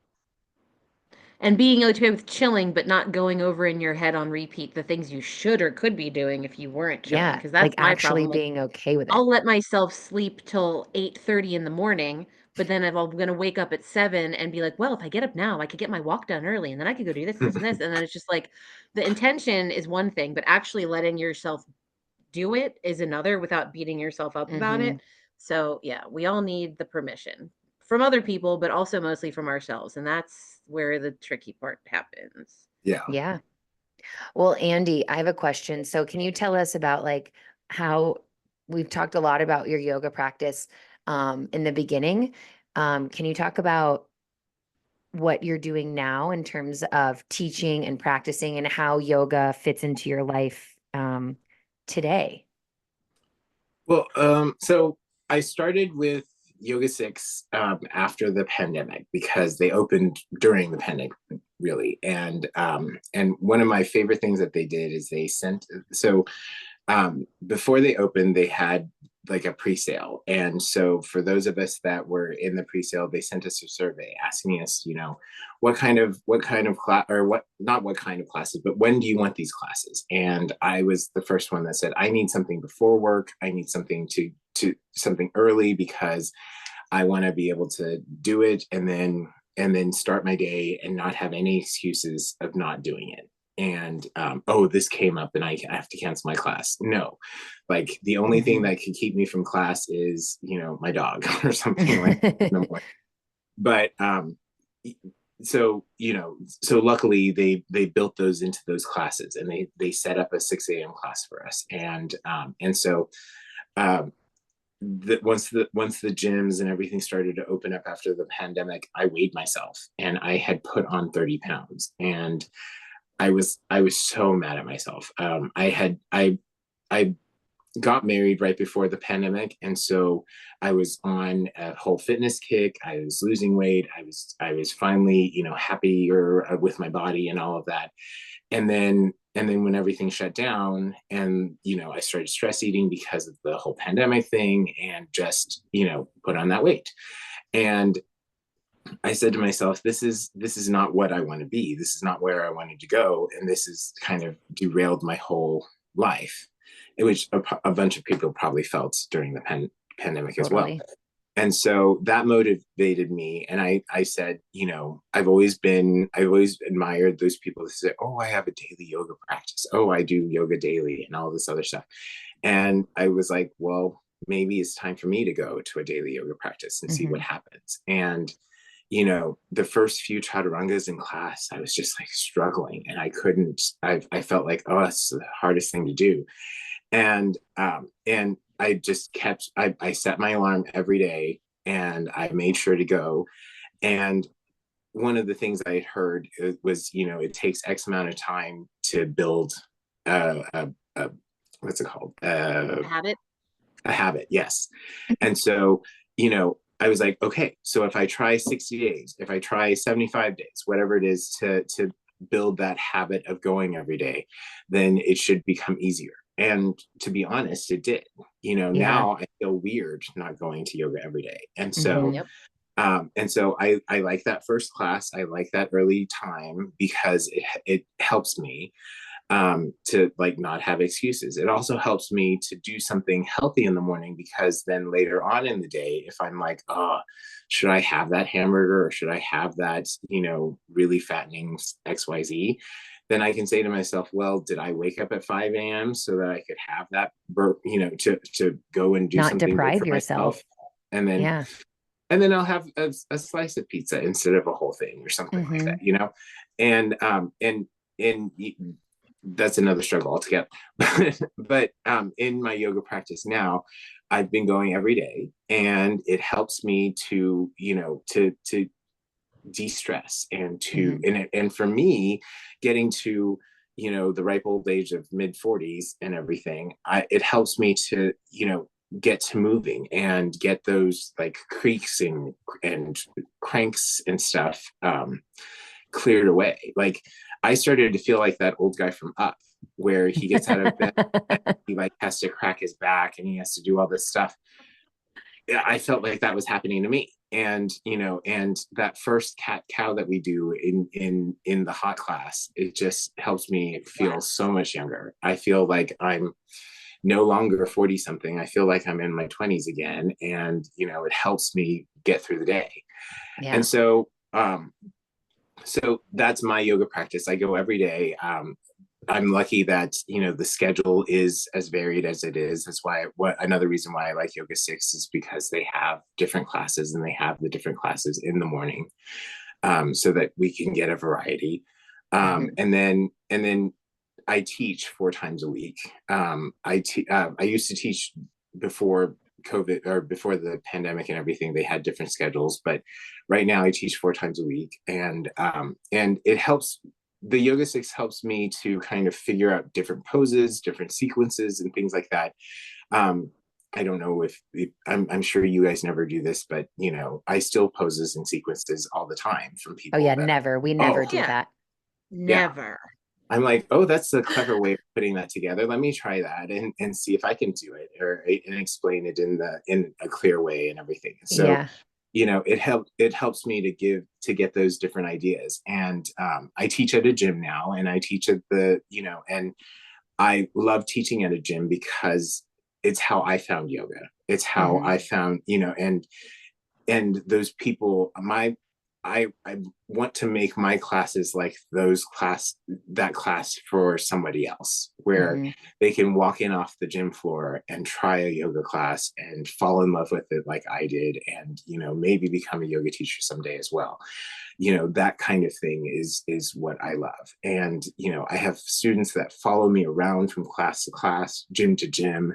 And being okay with chilling, but not going over in your head on repeat the things you should or could be doing if you weren't chilling. Yeah, Because like that's my actually problem. Like, being okay with it. I'll let myself sleep till 8:30 in the morning, but then if I'm gonna wake up at 7 and be like, well, if I get up now, I could get my walk done early, and then I could go do this, this, and this. And then it's just like the intention is one thing, but actually letting yourself do it is another without beating yourself up about Hmm. it. So yeah, we all need the permission from other people, but also mostly from ourselves. And that's where the tricky part happens. Yeah. Yeah. Well, Andy, I have a question. So can you tell us about like how we've talked a lot about your yoga practice in the beginning. Can you talk about what you're doing now in terms of teaching and practicing and how yoga fits into your life today? Well, so I started with Yoga Six after the pandemic because they opened during the pandemic, really. And one of my favorite things that they did is they sent before they opened, they had like a pre-sale. And so for those of us that were in the pre-sale, they sent us a survey asking us, what kind of class, or what, not what kind of classes, but when do you want these classes? And I was the first one that said, I need something before work. I need something to something early because I want to be able to do it and then start my day and not have any excuses of not doing it. And oh, this came up and I have to cancel my class. No, like the only thing Mhm. that could keep me from class is my dog or something like that in the morning. But so luckily they built those into those classes, and they set up a 6 a.m. class for us. And so um, once the gyms and everything started to open up after the pandemic, I weighed myself and I had put on 30 pounds, and I was so mad at myself. I got married right before the pandemic, and so I was on a whole fitness kick. I was losing weight. I was finally happier with my body and all of that. And then when everything shut down, and I started stress eating because of the whole pandemic thing, and just put on that weight. And I said to myself, this is not what I want to be. This is not where I wanted to go, and this is kind of derailed my whole life, which a bunch of people probably felt during the pandemic as well. Totally. And so that motivated me. And I said, I've always admired those people that say, oh, I have a daily yoga practice. Oh, I do yoga daily and all this other stuff. And I was like, well, maybe it's time for me to go to a daily yoga practice and see what Hmm. happens. And the first few chaturangas in class, I was just like struggling, and I couldn't. I felt like, oh, that's the hardest thing to do. And I just kept. I set my alarm every day, and I made sure to go. And one of the things I had heard was, it takes X amount of time to build a what's it called? Habit. A habit, yes. And so, I was like, okay, so if I try 60 days, if I try 75 days, whatever it is to build that habit of going every day, then it should become easier. And to be honest, it did. Yeah. Now I feel weird not going to yoga every day. And so Hmm. Yep. I like that first class. I like that early time because it helps me to like not have excuses. It also helps me to do something healthy in the morning, because then later on in the day, if I'm like, oh, should I have that hamburger or should I have that, really fattening XYZ? Then I can say to myself, well, did I wake up at 5 a.m. so that I could have that, to go and do Not something good deprive for myself? yourself. And then Yeah. I'll have a slice of pizza instead of a whole thing or something like Hmm. that. And that's another struggle altogether. But in my yoga practice now, I've been going every day, and it helps me to, to de-stress and to, and for me, getting to, the ripe old age of mid 40s and everything, it helps me to, get to moving and get those like creaks and cranks and stuff cleared away. Like, I started to feel like that old guy from Up, where he gets out of bed, he like has to crack his back and he has to do all this stuff. I felt like that was happening to me. And, and that first cat cow that we do in the hot class, it just helps me feel so much younger. I feel like I'm no longer 40 something. I feel like I'm in my 20s again. And, it helps me get through the day. Yeah. And so, so that's my yoga practice. I go every day. I'm lucky that, the schedule is as varied as it is. That's why, another reason why I like Yoga 6 is because they have different classes, and they have the different classes in the morning, so that we can get a variety. And then I teach 4 times a week. I used to teach before COVID, or before the pandemic and everything. They had different schedules, but right now I teach 4 times a week, and it helps. The Yoga 6 helps me to kind of figure out different poses, different sequences, and things like that. I don't know if I'm sure you guys never do this, but I still poses and sequences all the time from people. Oh yeah, never. We never do that. Never. I'm like, oh, that's a clever way of putting that together. Let me try that and see if I can do it, and explain it in a clear way and everything. So it helps me to get those different ideas. And I teach at a gym now, and I teach at and I love teaching at a gym because it's how I found yoga. It's how I found, and those people, I want to make my classes like that class for somebody else, where they can walk in off the gym floor and try a yoga class and fall in love with it like I did, and maybe become a yoga teacher someday as well. That kind of thing is what I love. And I have students that follow me around from class to class, gym to gym.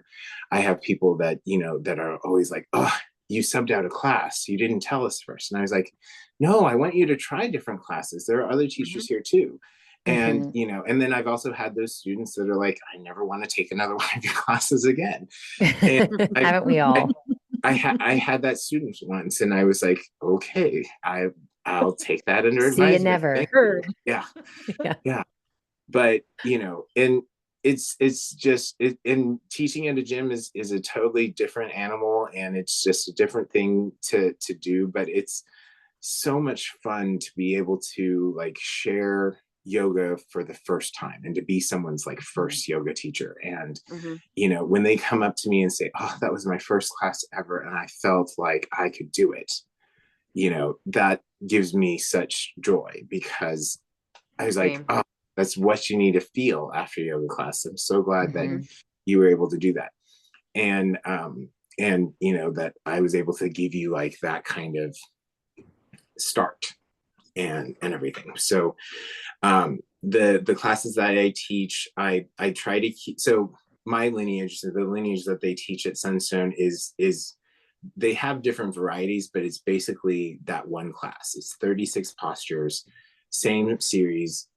I have people that that are always like, oh, you subbed out a class, you didn't tell us first. And I was like, no, I want you to try different classes. There are other teachers here too. And and then I've also had those students that are like, I never want to take another one of your classes again. And haven't we all? I had that student once, and I was like, okay, I'll take that under advisement. See you never. Yeah. But and it's just and teaching at a gym is a totally different animal, and it's just a different thing to do. But it's so much fun to be able to like share yoga for the first time, and to be someone's like first yoga teacher. And when they come up to me and say, oh, that was my first class ever, and I felt like I could do it, that gives me such joy, because I was like, oh, that's what you need to feel after yoga class. I'm so glad that you were able to do that. And that I was able to give you like that kind of start and everything. So the classes that I teach, I try to keep, so my lineage, the lineage that they teach at Sunstone is they have different varieties, but it's basically that one class. It's 36 postures, same series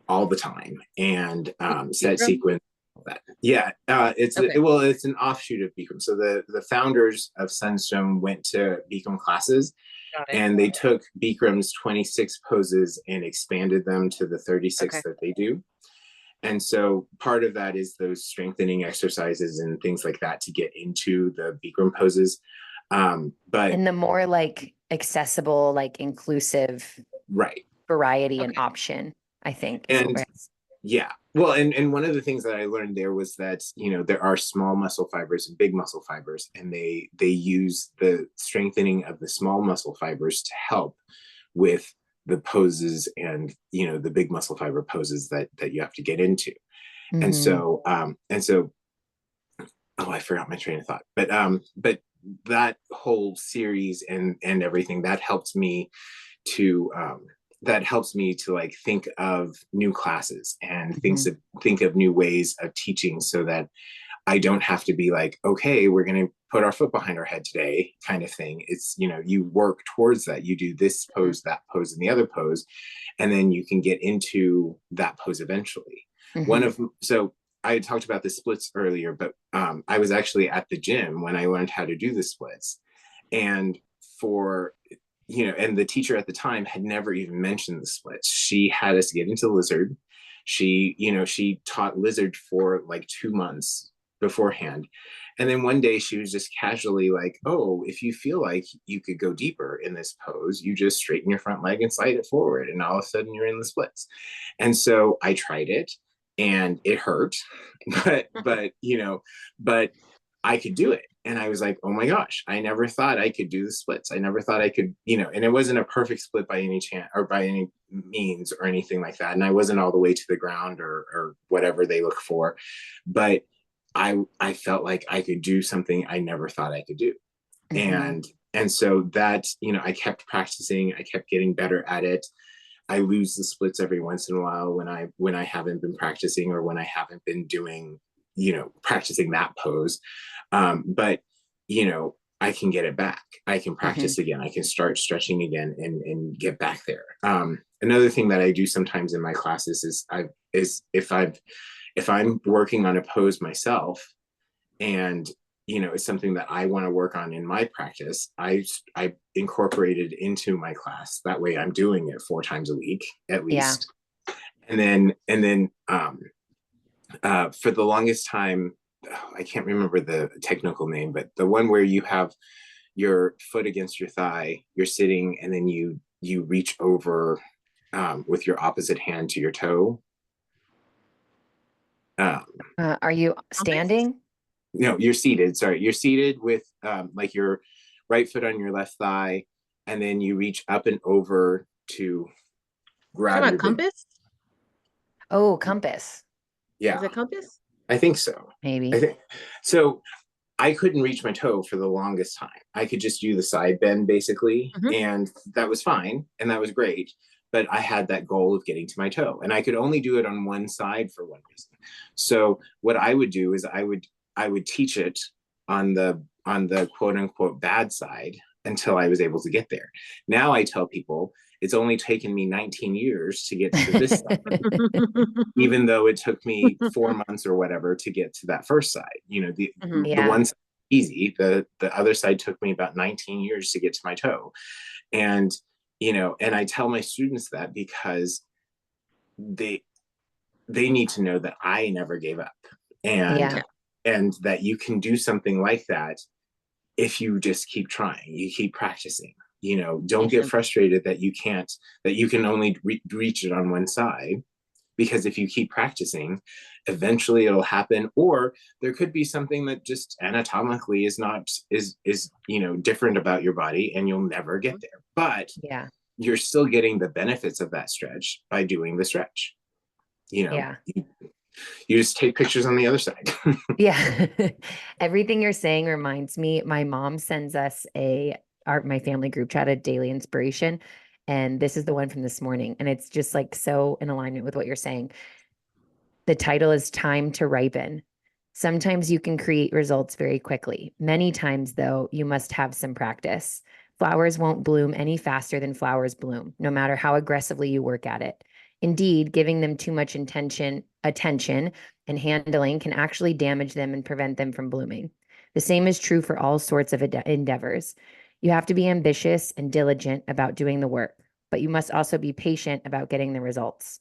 all the time, and set sequence. It's it's an offshoot of Bikram. So the founders of Sunstone went to Bikram classes, and they took Bikram's 26 poses and expanded them to the 36 that they do. And so part of that is those strengthening exercises and things like that to get into the Bikram poses. But and the more like accessible, like inclusive, variety and option, I think. And well, and one of the things that I learned there was that there are small muscle fibers and big muscle fibers, and they use the strengthening of the small muscle fibers to help with the poses and the big muscle fiber poses that you have to get into. And so oh, I forgot my train of thought, but that whole series and everything that helped me to like think of new classes and think of new ways of teaching, so that I don't have to be like, okay, we're going to put our foot behind our head today kind of thing. It's, you work towards that. You do this pose, that pose, and the other pose, and then you can get into that pose eventually. So I talked about the splits earlier, but I was actually at the gym when I learned how to do the splits. And and the teacher at the time had never even mentioned the splits. She had us get into lizard. She taught lizard for like 2 months beforehand. And then one day she was just casually like, oh, if you feel like you could go deeper in this pose, you just straighten your front leg and slide it forward. And all of a sudden you're in the splits. And so I tried it and it hurt, but I could do it. And I was like, oh my gosh, I never thought I could do the splits. I never thought I could, and it wasn't a perfect split by any chance or by any means or anything like that. And I wasn't all the way to the ground or whatever they look for, but I felt like I could do something I never thought I could do. And so that, I kept practicing, I kept getting better at it. I lose the splits every once in a while when I haven't been practicing or when I haven't been doing, practicing that pose. But, I can get it back. I can practice again. I can start stretching again and get back there. Another thing that I do sometimes in my classes is if I'm working on a pose myself and it's something that I want to work on in my practice, I incorporate it into my class. That way I'm doing it 4 times a week at least. And then for the longest time, I can't remember the technical name, but the one where you have your foot against your thigh, you're sitting, and then you reach over with your opposite hand to your toe. Are you standing? No, you're seated. Sorry, you're seated with like your right foot on your left thigh, and then you reach up and over to grab your compass. Oh, compass. Yeah, is it compass? I think so. Maybe. I think so. I couldn't reach my toe for the longest time. I could just do the side bend basically, and that was fine, and that was great. But I had that goal of getting to my toe, and I could only do it on one side for one reason. So what I would do is I would teach it on the quote unquote bad side until I was able to get there. Now I tell people it's only taken me 19 years to get to this side, even though it took me 4 months or whatever to get to that first side. The one side easy, the other side took me about 19 years to get to my toe. And and I tell my students that because they need to know that I never gave up. And that you can do something like that if you just keep trying, you keep practicing. Don't get frustrated that you can only reach it on one side, because if you keep practicing, eventually it'll happen. Or there could be something that just anatomically is different about your body, and you'll never get there. But you're still getting the benefits of that stretch by doing the stretch. You just take pictures on the other side. Everything you're saying reminds me, my mom sends us my family group chat, a daily inspiration. And this is the one from this morning. And it's just like so in alignment with what you're saying. The title is Time to Ripen. Sometimes you can create results very quickly. Many times, though, you must have some practice. Flowers won't bloom any faster than flowers bloom, no matter how aggressively you work at it. Indeed, giving them too much attention and handling can actually damage them and prevent them from blooming. The same is true for all sorts of endeavors. You have to be ambitious and diligent about doing the work, but you must also be patient about getting the results.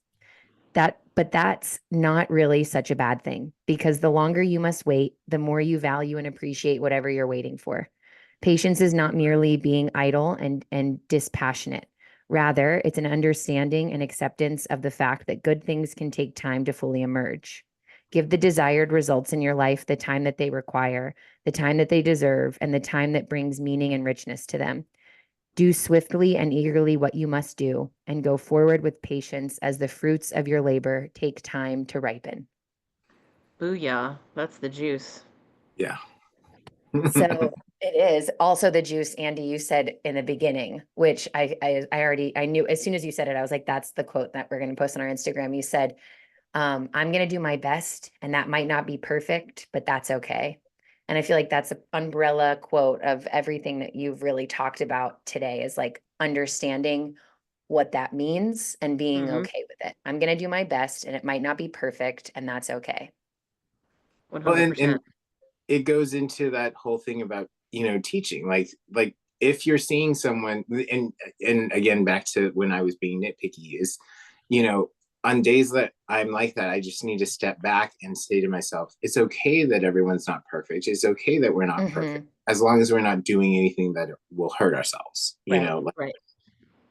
But that's not really such a bad thing, because the longer you must wait, the more you value and appreciate whatever you're waiting for. Patience is not merely being idle and dispassionate. Rather, it's an understanding and acceptance of the fact that good things can take time to fully emerge. Give the desired results in your life the time that they require, the time that they deserve, and the time that brings meaning and richness to them. Do swiftly and eagerly what you must do, and go forward with patience as the fruits of your labor take time to ripen. Booyah. That's the juice. Yeah. So it is also the juice, Andy, you said in the beginning, which I knew as soon as you said it, I was like, that's the quote that we're going to post on our Instagram. You said, I'm going to do my best, and that might not be perfect, but that's okay. And I feel like that's an umbrella quote of everything that you've really talked about today, is like understanding what that means and being Mm-hmm. okay with it. I'm going to do my best, and it might not be perfect, and that's okay. Well, 100%. and it goes into that whole thing about, teaching, like if you're seeing someone, and again, back to when I was being nitpicky, is, you know on days that I'm like that, I just need to step back and say to myself, it's okay that everyone's not perfect, it's okay that we're not perfect, Mm-hmm. as long as we're not doing anything that will hurt ourselves, Right. like, Right.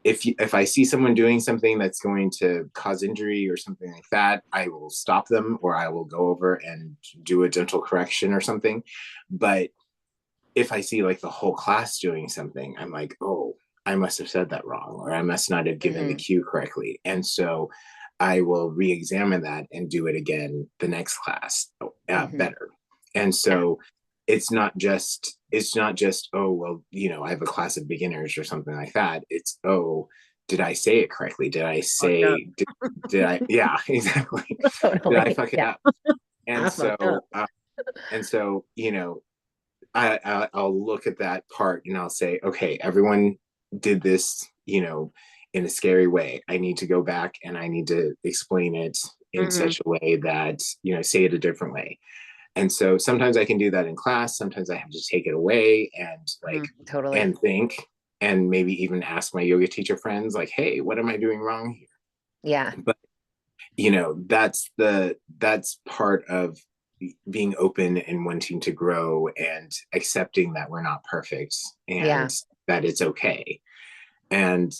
if I see someone doing something that's going to cause injury or something like that, I will stop them, or I will go over and do a gentle correction or something. But if I see like the whole class doing something, I'm like, oh, I must have said that wrong, or I must not have given the Mm-hmm. cue correctly. And so I will re-examine that and do it again the next class, Mm-hmm. better. And Yeah. so it's not just, oh, well, I have a class of beginners or something like that. It's, oh, did I say it correctly? Did I Fucked up. say, did I, yeah, exactly. Did I Totally. fuck it Yeah. up? And I fucked up. so, I'll look at that part and I'll say, okay, everyone did this, in a scary way. I need to go back and I need to explain it in Mm-hmm. such a way that, say it a different way. And so sometimes I can do that in class. Sometimes I have to take it away and Mm-hmm. Totally. and think, and maybe even ask my yoga teacher friends, like, hey, what am I doing wrong here? Yeah. But, that's part of being open and wanting to grow and accepting that we're not perfect Yeah. and that it's okay, and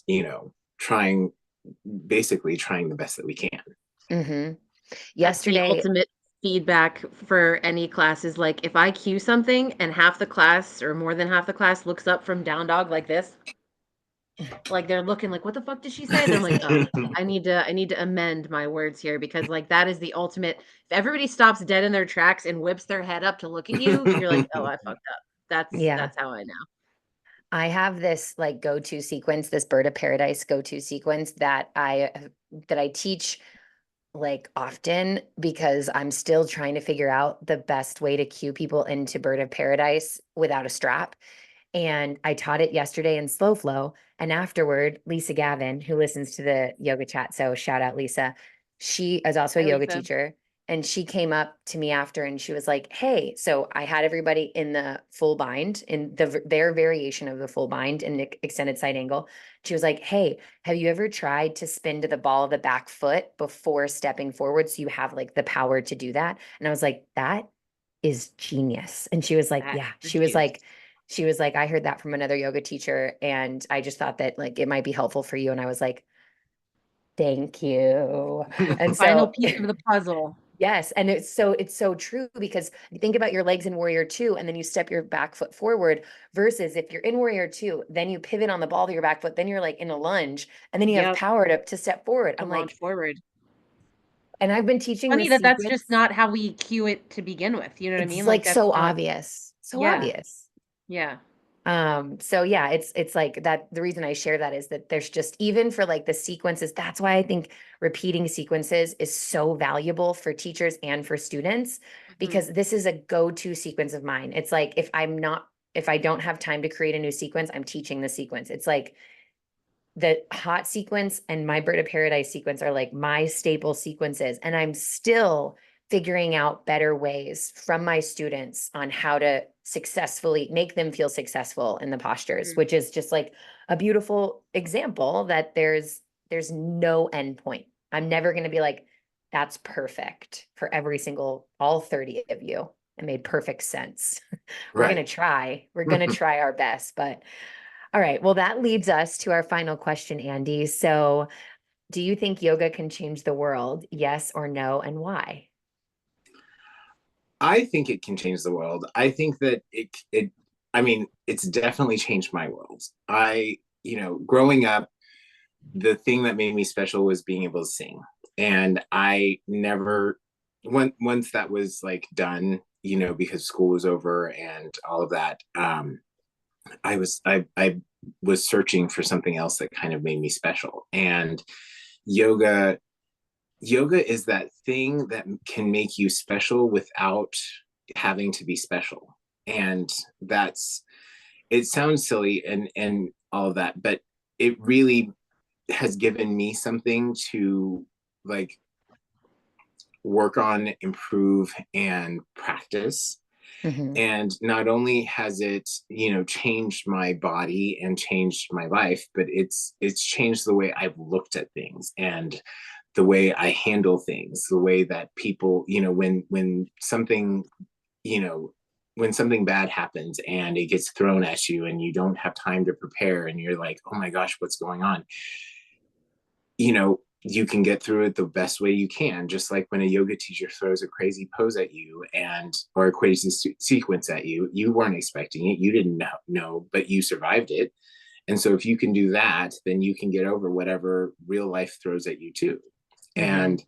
trying basically trying the best that we can. Mm-hmm. That's the Yesterday, ultimate feedback for any class is like if I cue something and half the class or more than half the class looks up from down dog like this, like they're looking like, what the fuck did she say? Then I'm like, oh, I need to amend my words here because like that is the ultimate. If everybody stops dead in their tracks and whips their head up to look at you, you're like, oh, I fucked up. That's yeah, that's how I know. I have this like go-to sequence, this bird of paradise go-to sequence that I teach like often because I'm still trying to figure out the best way to cue people into bird of paradise without a strap. And I taught it yesterday in slow flow. And afterward, Lisa Gavin, who listens to the yoga chat, so shout out Lisa, she is also a Hi, yoga Lisa. teacher. And she came up to me after and she was like, hey, so I had everybody in the full bind, in their variation of the full bind in the extended side angle. She was like, hey, have you ever tried to spin to the ball of the back foot before stepping forward so you have like the power to do that? And I was like, that is genius. And she was like, That's yeah. the She was like, juice. I heard that from another yoga teacher and I just thought that like it might be helpful for you. And I was like, thank you. And Final so piece of the puzzle. yes, and it's so true because you think about your legs in warrior two and then you step your back foot forward versus if you're in warrior two, then you pivot on the ball of your back foot, then you're like in a lunge and then you have Yep, power to step forward. to I'm launch like, forward. and I've been teaching Funny this that that's sequence. just not how we cue it to begin with. You know what I It's mean? Like like that's so not. obvious. So Yeah, obvious. yeah. So yeah, it's like that. The reason I share that is that there's just even for like the sequences, that's why I think repeating sequences is so valuable for teachers and for students, Mhm. because this is a go-to sequence of mine. It's like if I don't have time to create a new sequence, I'm teaching the sequence. It's like the hot sequence and my bird of paradise sequence are like my staple sequences. And I'm still figuring out better ways from my students on how to successfully make them feel successful in the postures, Mhm. which is just like a beautiful example that there's no end point. I'm never going to be like, that's perfect for every single, all 30 of you. It made perfect sense. We're going to Right. try. We're going to try our best, but all right. Well, that leads us to our final question, Andy. So, do you think yoga can change the world? Yes or no, and why? I think it can change the world. I think that I mean, it's definitely changed my world. Growing up, the thing that made me special was being able to sing. And I never, once that was like done, because school was over and all of that, I was searching for something else that kind of made me special. And yoga yoga is that thing that can make you special without having to be special. And that's, it sounds silly and all of that, but it really has given me something to like work on, improve, and practice. Mhm. And not only has it, changed my body and changed my life, but it's changed the way I've looked at things and the way I handle things, the way that people, you know, when something bad happens and it gets thrown at you and you don't have time to prepare and you're like, oh my gosh, what's going on? You can get through it the best way you can, just like when a yoga teacher throws a crazy pose at you or a crazy sequence at you. You weren't expecting it, you didn't know, but you survived it. And so if you can do that, then you can get over whatever real life throws at you too. And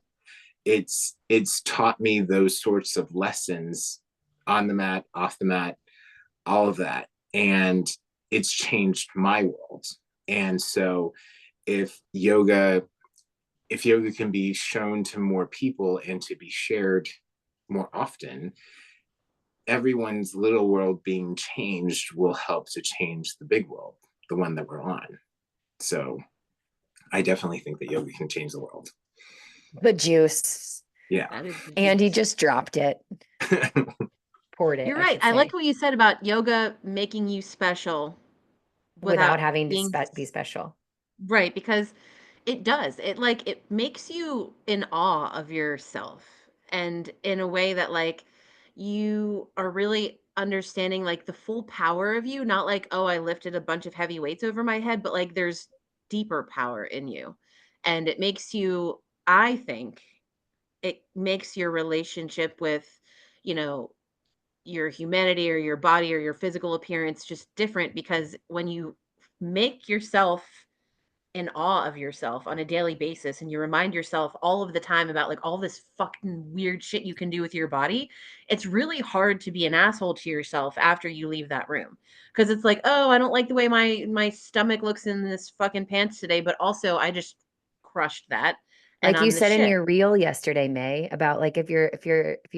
it's taught me those sorts of lessons on the mat, off the mat, all of that. And it's changed my world. And so if yoga can be shown to more people and to be shared more often, everyone's little world being changed will help to change the big world, the one that we're on. So I definitely think that yoga can change the world. The juice. Yeah. That is the Andy juice. just dropped it. Poured it. You're I right. should I say, like what you said about yoga making you special without without having to being be special. right, because it does. It makes you in awe of yourself, and in a way that like you are really understanding like the full power of you, not like, oh, I lifted a bunch of heavy weights over my head, but like there's deeper power in you. And it makes you, I think, it makes your relationship with, you know, your humanity or your body or your physical appearance just different, because when you make yourself in awe of yourself on a daily basis and you remind yourself all of the time about like all this fucking weird shit you can do with your body, it's really hard to be an asshole to yourself after you leave that room. Because it's like, oh, I don't like the way my stomach looks in this fucking pants today, but also I just crushed that and Like you I'm the said in shit. your reel yesterday, May, about like if you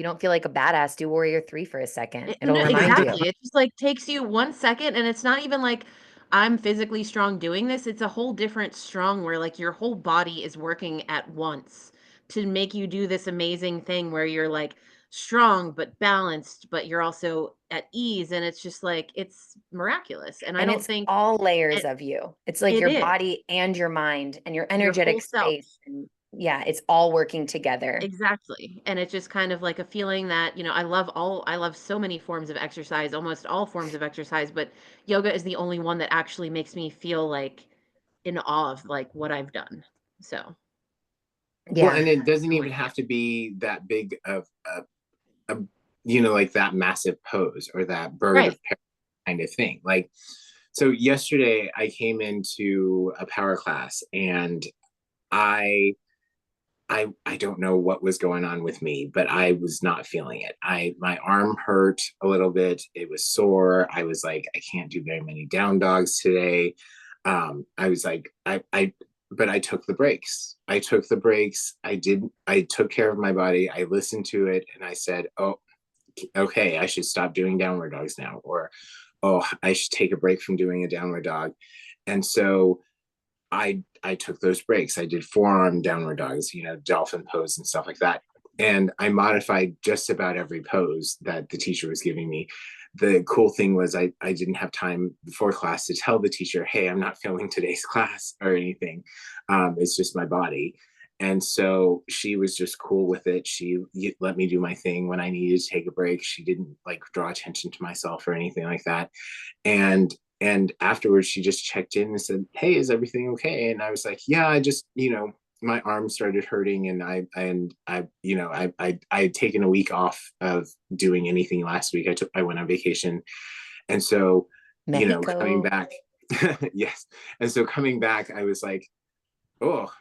don't feel like a badass, do Warrior 3 for a second. It'll No, remind you. exactly. It just like takes you 1 second, and it's not even like I'm physically strong doing this. It's a whole different strong where like your whole body is working at once to make you do this amazing thing where you're like strong but balanced, but you're also at ease. And it's just like it's miraculous. And I And don't it's think all layers it of you. It's like it your is body and your mind and your your whole energetic self. space. And yeah, it's all working together. Exactly. And it's just kind of like a feeling that, I love so many forms of exercise, almost all forms of exercise, but yoga is the only one that actually makes me feel like in awe of like what I've done. So, Well, Yeah. and it doesn't I'm even with you. have to be that big of a like that massive pose or that bird Right. of paradise kind of thing. Like, so yesterday I came into a power class and I I don't know what was going on with me, but I was not feeling it. My arm hurt a little bit. It was sore. I was like, I can't do very many down dogs today. I was like, but I took the breaks. I took the breaks. I took care of my body. I listened to it and I said, oh, okay, I should stop doing downward dogs now. Or, oh, I should take a break from doing a downward dog. And so I took those breaks. I did forearm downward dogs, dolphin pose and stuff like that. And I modified just about every pose that the teacher was giving me. The cool thing was I didn't have time before class to tell the teacher, hey, I'm not feeling today's class or anything. It's just my body. And so she was just cool with it. She let me do my thing when I needed to take a break. She didn't like draw attention to myself or anything like that. And afterwards she just checked in and said, hey, is everything okay? And I was like, yeah, I just my arm started hurting and I had taken a week off of doing anything last week. I went on vacation. And so coming Mexico. back yes. And so coming back I was like, oh,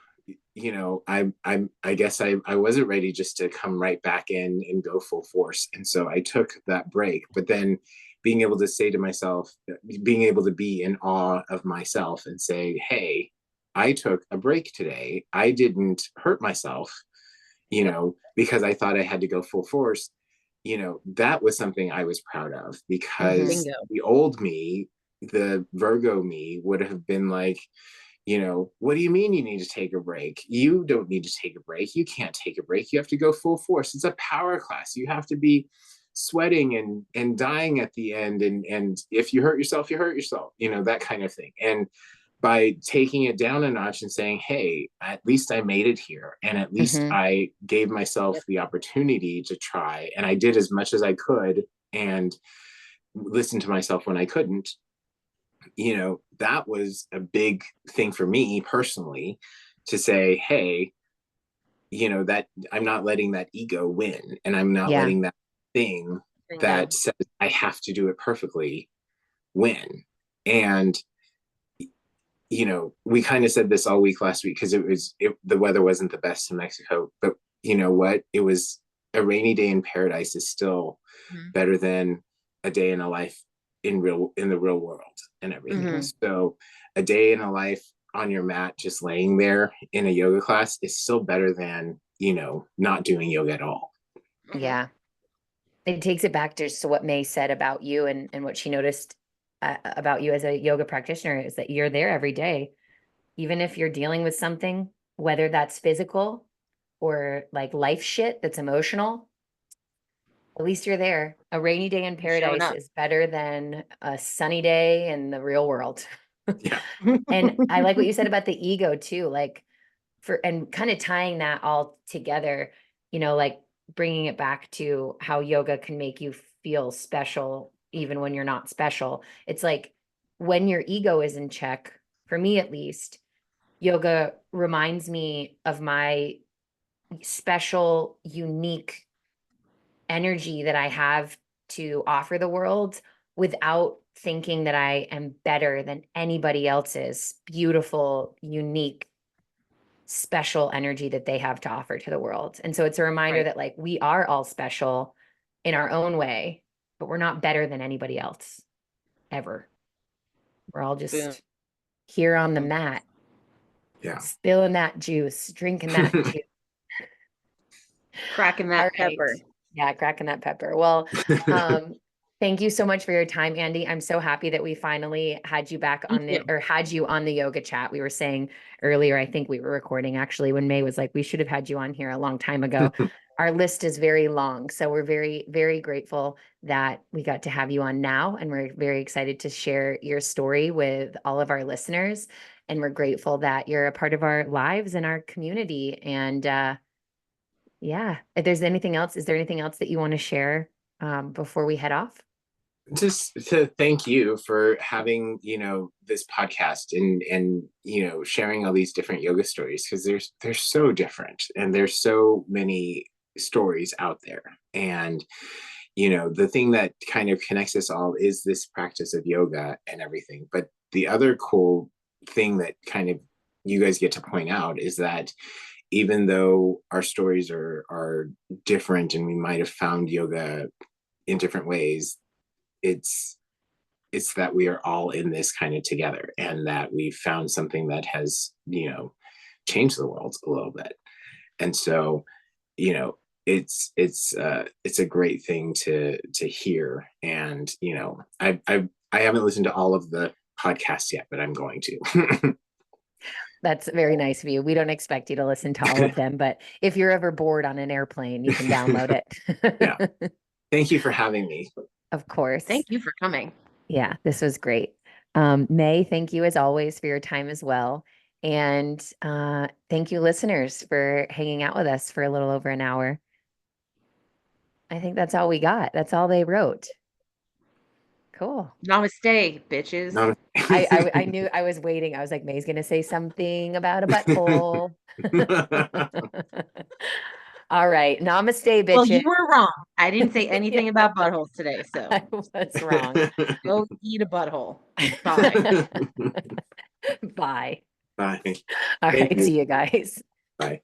I guess I wasn't ready just to come right back in and go full force. And so I took that break, but then being able to say to myself, being able to be in awe of myself and say, hey, I took a break today. I didn't hurt myself. because I thought I had to go full force, that was something I was proud of, because Bingo. the old me, the Virgo me, would have been like, what do you mean you need to take a break? You don't need to take a break. You can't take a break. You have to go full force. It's a power class. You have to be sweating and dying at the end. And if you hurt yourself, you hurt yourself, that kind of thing. And by taking it down a notch and saying, hey, at least I made it here. And at least I gave myself the opportunity to try. And I did as much as I could and listened to myself when I couldn't. That was a big thing for me personally, to say, hey, that I'm not letting that ego win, and I'm not letting that thing that says I have to do it perfectly win. And we kind of said this all week last week, because the weather wasn't the best in Mexico, but you know what, it was a rainy day in paradise is still better than a day in a life in the real world and everything. So a day in a life on your mat just laying there in a yoga class is still better than not doing yoga at all. Yeah, it takes it back to what May said about you, and what she noticed about you as a yoga practitioner, is that you're there every day, even if you're dealing with something, whether that's physical or like life shit that's emotional. At least you're there. A rainy day in paradise is better than a sunny day in the real world. Yeah. And I like what you said about the ego too, like and kind of tying that all together, like bringing it back to how yoga can make you feel special even when you're not special. It's like when your ego is in check, for me at least, yoga reminds me of my special, unique energy that I have to offer the world, without thinking that I am better than anybody else's beautiful, unique, special energy that they have to offer to the world. And so it's a reminder that like we are all special in our own way, but we're not better than anybody else ever. We're all just here on the mat, spilling that juice, drinking that juice. Cracking that pepper. Yeah, cracking that pepper. Well, thank you so much for your time, Andy. I'm so happy that we finally had you back on had you on the yoga chat. We were saying earlier, I think we were recording actually, when May was like, we should have had you on here a long time ago. Our list is very long. So we're very, very grateful that we got to have you on now. And we're very excited to share your story with all of our listeners. And we're grateful that you're a part of our lives and our community. And yeah, if there's anything else, is there anything else that you want to share before we head off? Just to thank you for having, this podcast and sharing all these different yoga stories, because they're so different and there's so many stories out there. And, the thing that kind of connects us all is this practice of yoga and everything. But the other cool thing that kind of you guys get to point out is that even though our stories are different and we might have found yoga in different ways, it's that we are all in this kind of together, and that we've found something that has changed the world a little bit. And so it's a great thing to hear. And I haven't listened to all of the podcasts yet, but I'm going to. That's very nice of you. We don't expect you to listen to all of them, but if you're ever bored on an airplane, you can download it. Yeah. Thank you for having me. Of course. Thank you for coming. Yeah, this was great. May, thank you as always for your time as well. And thank you, listeners, for hanging out with us for a little over an hour. I think that's all we got. That's all they wrote. Cool. Namaste, bitches. I knew, I was waiting. I was like, May's going to say something about a butthole. All right. Namaste, bitches. Well, you were wrong. I didn't say anything about buttholes today, so. I was wrong. Go eat a butthole. Bye. Bye. Bye. All right. See you guys. Bye.